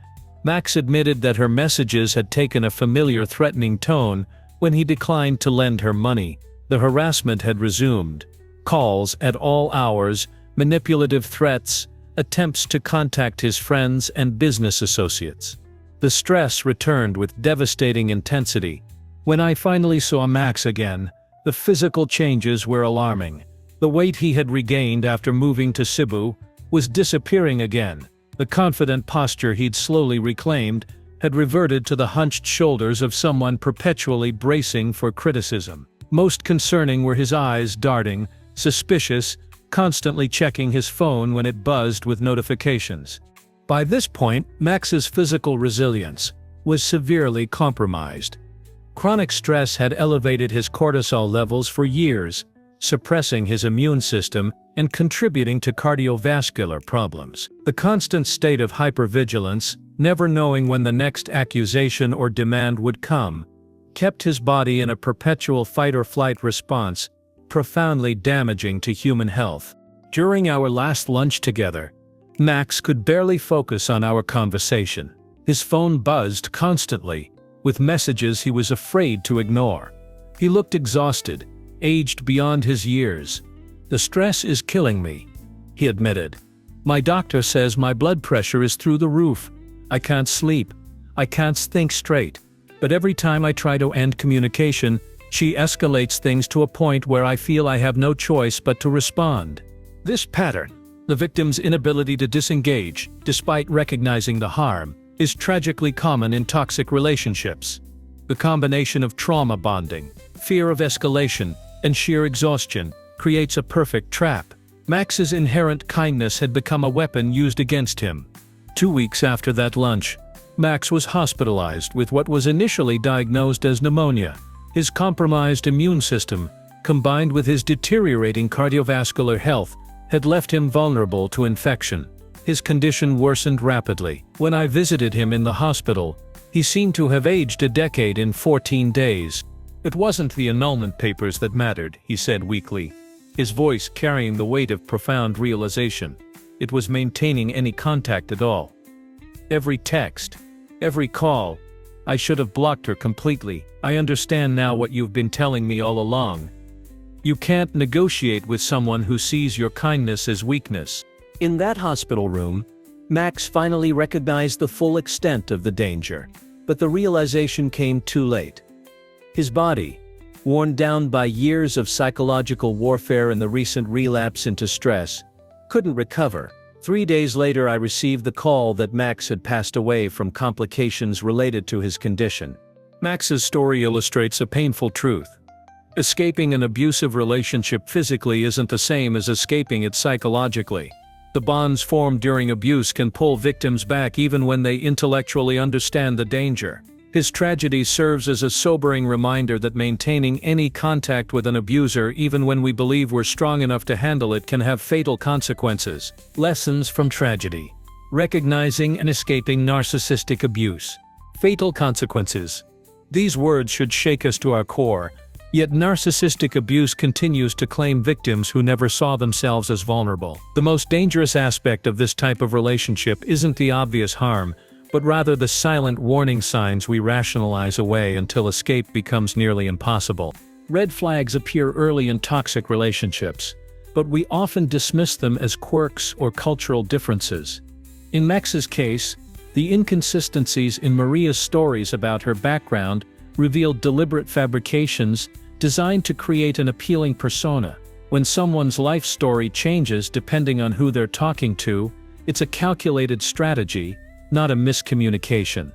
Max admitted that her messages had taken a familiar threatening tone when he declined to lend her money. The harassment had resumed. Calls at all hours, manipulative threats, attempts to contact his friends and business associates. The stress returned with devastating intensity. When I finally saw Max again, the physical changes were alarming. The weight he had regained after moving to Cebu was disappearing again. The confident posture he'd slowly reclaimed had reverted to the hunched shoulders of someone perpetually bracing for criticism. Most concerning were his eyes darting, suspicious, constantly checking his phone when it buzzed with notifications. By this point, Max's physical resilience was severely compromised. Chronic stress had elevated his cortisol levels for years, suppressing his immune system and contributing to cardiovascular problems. The constant state of hypervigilance, never knowing when the next accusation or demand would come, kept his body in a perpetual fight-or-flight response, profoundly damaging to human health. During our last lunch together, Max could barely focus on our conversation. His phone buzzed constantly, with messages he was afraid to ignore. He looked exhausted, aged beyond his years. "The stress is killing me," he admitted. "My doctor says my blood pressure is through the roof. I can't sleep. I can't think straight. But every time I try to end communication, she escalates things to a point where I feel I have no choice but to respond." This pattern, the victim's inability to disengage, despite recognizing the harm, is tragically common in toxic relationships. The combination of trauma bonding, fear of escalation, and sheer exhaustion creates a perfect trap. Max's inherent kindness had become a weapon used against him. 2 weeks after that lunch, Max was hospitalized with what was initially diagnosed as pneumonia. His compromised immune system, combined with his deteriorating cardiovascular health, had left him vulnerable to infection. His condition worsened rapidly. When I visited him in the hospital, he seemed to have aged a decade in 14 days. "It wasn't the annulment papers that mattered," he said weakly, his voice carrying the weight of profound realization. "It was maintaining any contact at all. Every text, every call. I should have blocked her completely. I understand now what you've been telling me all along. You can't negotiate with someone who sees your kindness as weakness." In that hospital room, Max finally recognized the full extent of the danger, but the realization came too late. His body, worn down by years of psychological warfare and the recent relapse into stress, couldn't recover. 3 days later, I received the call that Max had passed away from complications related to his condition. Max's story illustrates a painful truth. Escaping an abusive relationship physically isn't the same as escaping it psychologically. The bonds formed during abuse can pull victims back even when they intellectually understand the danger. His tragedy serves as a sobering reminder that maintaining any contact with an abuser, even when we believe we're strong enough to handle it, can have fatal consequences. Lessons from tragedy. Recognizing and escaping narcissistic abuse. Fatal consequences. These words should shake us to our core. Yet narcissistic abuse continues to claim victims who never saw themselves as vulnerable. The most dangerous aspect of this type of relationship isn't the obvious harm, but rather the silent warning signs we rationalize away until escape becomes nearly impossible. Red flags appear early in toxic relationships, but we often dismiss them as quirks or cultural differences. In Max's case, the inconsistencies in Maria's stories about her background revealed deliberate fabrications designed to create an appealing persona. When someone's life story changes depending on who they're talking to, it's a calculated strategy, not a miscommunication.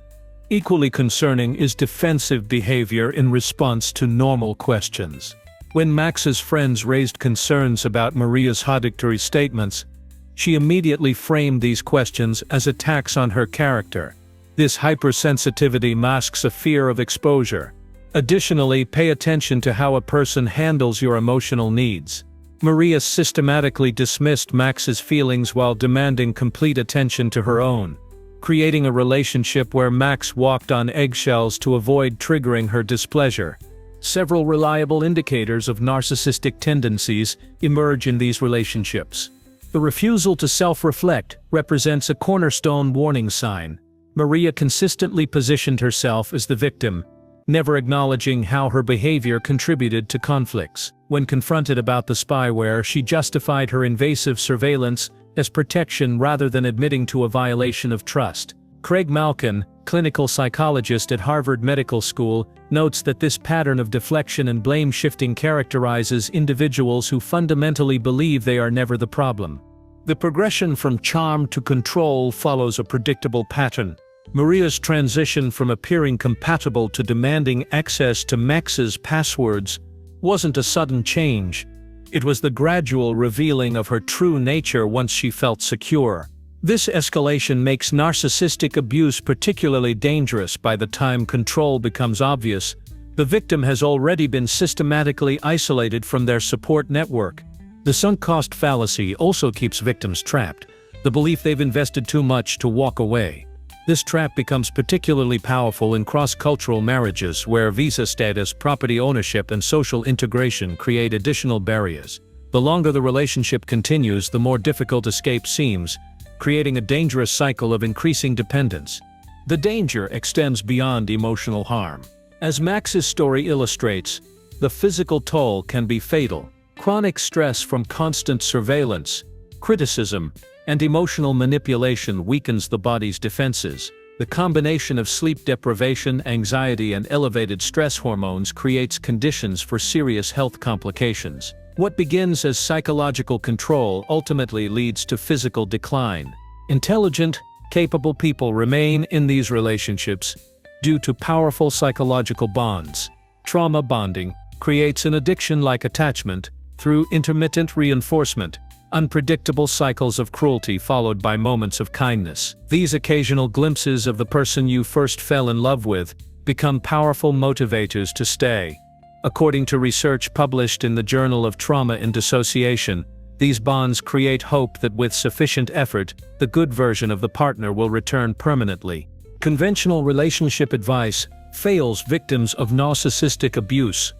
Equally concerning is defensive behavior in response to normal questions. When Max's friends raised concerns about Maria's contradictory statements, she immediately framed these questions as attacks on her character. This hypersensitivity masks a fear of exposure. Additionally, pay attention to how a person handles your emotional needs. Maria systematically dismissed Max's feelings while demanding complete attention to her own, creating a relationship where Max walked on eggshells to avoid triggering her displeasure. Several reliable indicators of narcissistic tendencies emerge in these relationships. The refusal to self-reflect represents a cornerstone warning sign. Maria consistently positioned herself as the victim, never acknowledging how her behavior contributed to conflicts. When confronted about the spyware, she justified her invasive surveillance as protection rather than admitting to a violation of trust. Craig Malkin, clinical psychologist at Harvard Medical School, notes that this pattern of deflection and blame-shifting characterizes individuals who fundamentally believe they are never the problem. The progression from charm to control follows a predictable pattern. Maria's transition from appearing compatible to demanding access to Max's passwords wasn't a sudden change. It was the gradual revealing of her true nature once she felt secure. This escalation makes narcissistic abuse particularly dangerous by the time control becomes obvious. The victim has already been systematically isolated from their support network. The sunk cost fallacy also keeps victims trapped, the belief they've invested too much to walk away. This trap becomes particularly powerful in cross-cultural marriages where visa status, property ownership, and social integration create additional barriers. The longer the relationship continues, the more difficult escape seems, creating a dangerous cycle of increasing dependence. The danger extends beyond emotional harm. As Max's story illustrates, the physical toll can be fatal. Chronic stress from constant surveillance, criticism, and emotional manipulation weakens the body's defenses. The combination of sleep deprivation, anxiety, and elevated stress hormones creates conditions for serious health complications. What begins as psychological control ultimately leads to physical decline. Intelligent, capable people remain in these relationships due to powerful psychological bonds. Trauma bonding creates an addiction-like attachment through intermittent reinforcement, unpredictable cycles of cruelty followed by moments of kindness. These occasional glimpses of the person you first fell in love with become powerful motivators to stay. According to research published in the Journal of Trauma and Dissociation, these bonds create hope that with sufficient effort, the good version of the partner will return permanently. Conventional relationship advice fails victims of narcissistic abuse.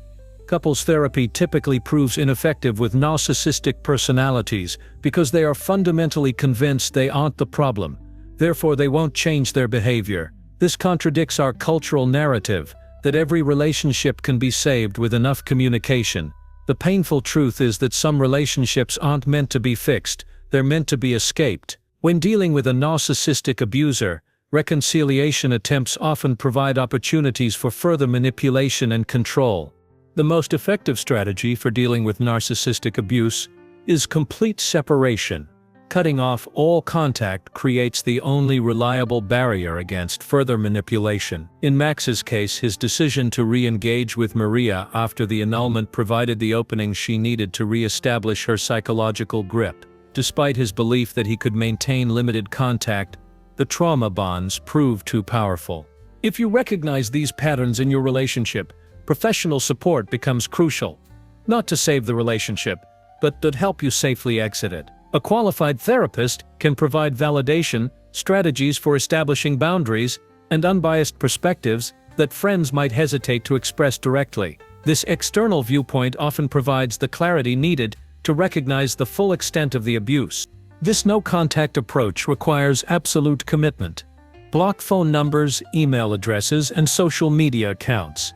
Couples therapy typically proves ineffective with narcissistic personalities because they are fundamentally convinced they aren't the problem. Therefore, they won't change their behavior. This contradicts our cultural narrative that every relationship can be saved with enough communication. The painful truth is that some relationships aren't meant to be fixed, they're meant to be escaped. When dealing with a narcissistic abuser, reconciliation attempts often provide opportunities for further manipulation and control. The most effective strategy for dealing with narcissistic abuse is complete separation. Cutting off all contact creates the only reliable barrier against further manipulation. In Max's case, his decision to re-engage with Maria after the annulment provided the opening she needed to re-establish her psychological grip. Despite his belief that he could maintain limited contact, the trauma bonds proved too powerful. If you recognize these patterns in your relationship, professional support becomes crucial. Not to save the relationship, but to help you safely exit it. A qualified therapist can provide validation, strategies for establishing boundaries, and unbiased perspectives that friends might hesitate to express directly. This external viewpoint often provides the clarity needed to recognize the full extent of the abuse. This no-contact approach requires absolute commitment. Block phone numbers, email addresses, and social media accounts.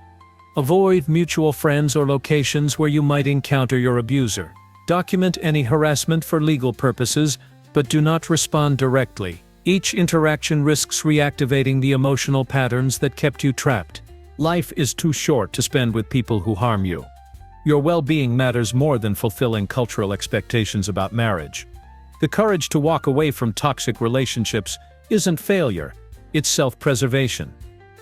Avoid mutual friends or locations where you might encounter your abuser. Document any harassment for legal purposes, but do not respond directly. Each interaction risks reactivating the emotional patterns that kept you trapped. Life is too short to spend with people who harm you. Your well-being matters more than fulfilling cultural expectations about marriage. The courage to walk away from toxic relationships isn't failure, it's self-preservation.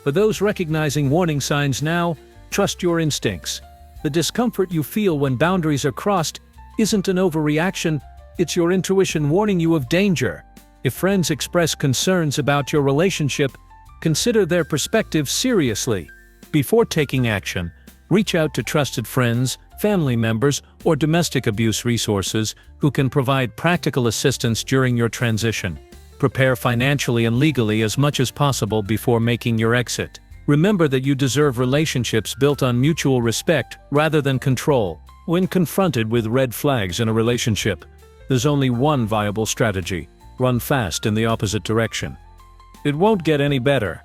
For those recognizing warning signs now, trust your instincts. The discomfort you feel when boundaries are crossed isn't an overreaction, it's your intuition warning you of danger. If friends express concerns about your relationship, consider their perspective seriously. Before taking action, reach out to trusted friends, family members, or domestic abuse resources who can provide practical assistance during your transition. Prepare financially and legally as much as possible before making your exit. Remember that you deserve relationships built on mutual respect rather than control. When confronted with red flags in a relationship, there's only one viable strategy: run fast in the opposite direction. It won't get any better.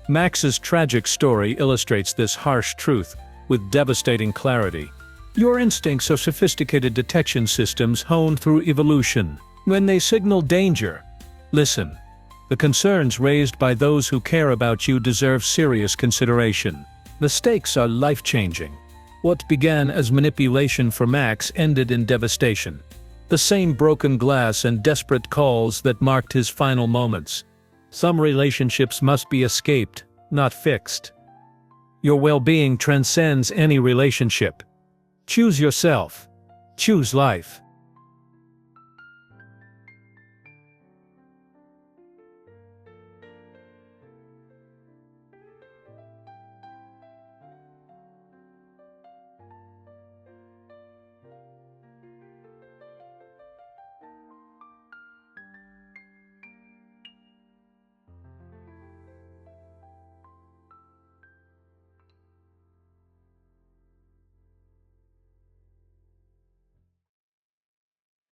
Max's tragic story illustrates this harsh truth with devastating clarity. Your instincts are sophisticated detection systems honed through evolution. When they signal danger, listen. The concerns raised by those who care about you deserve serious consideration. The stakes are life-changing. What began as manipulation for Max ended in devastation. The same broken glass and desperate calls that marked his final moments. Some relationships must be escaped, not fixed. Your well-being transcends any relationship. Choose yourself. Choose life.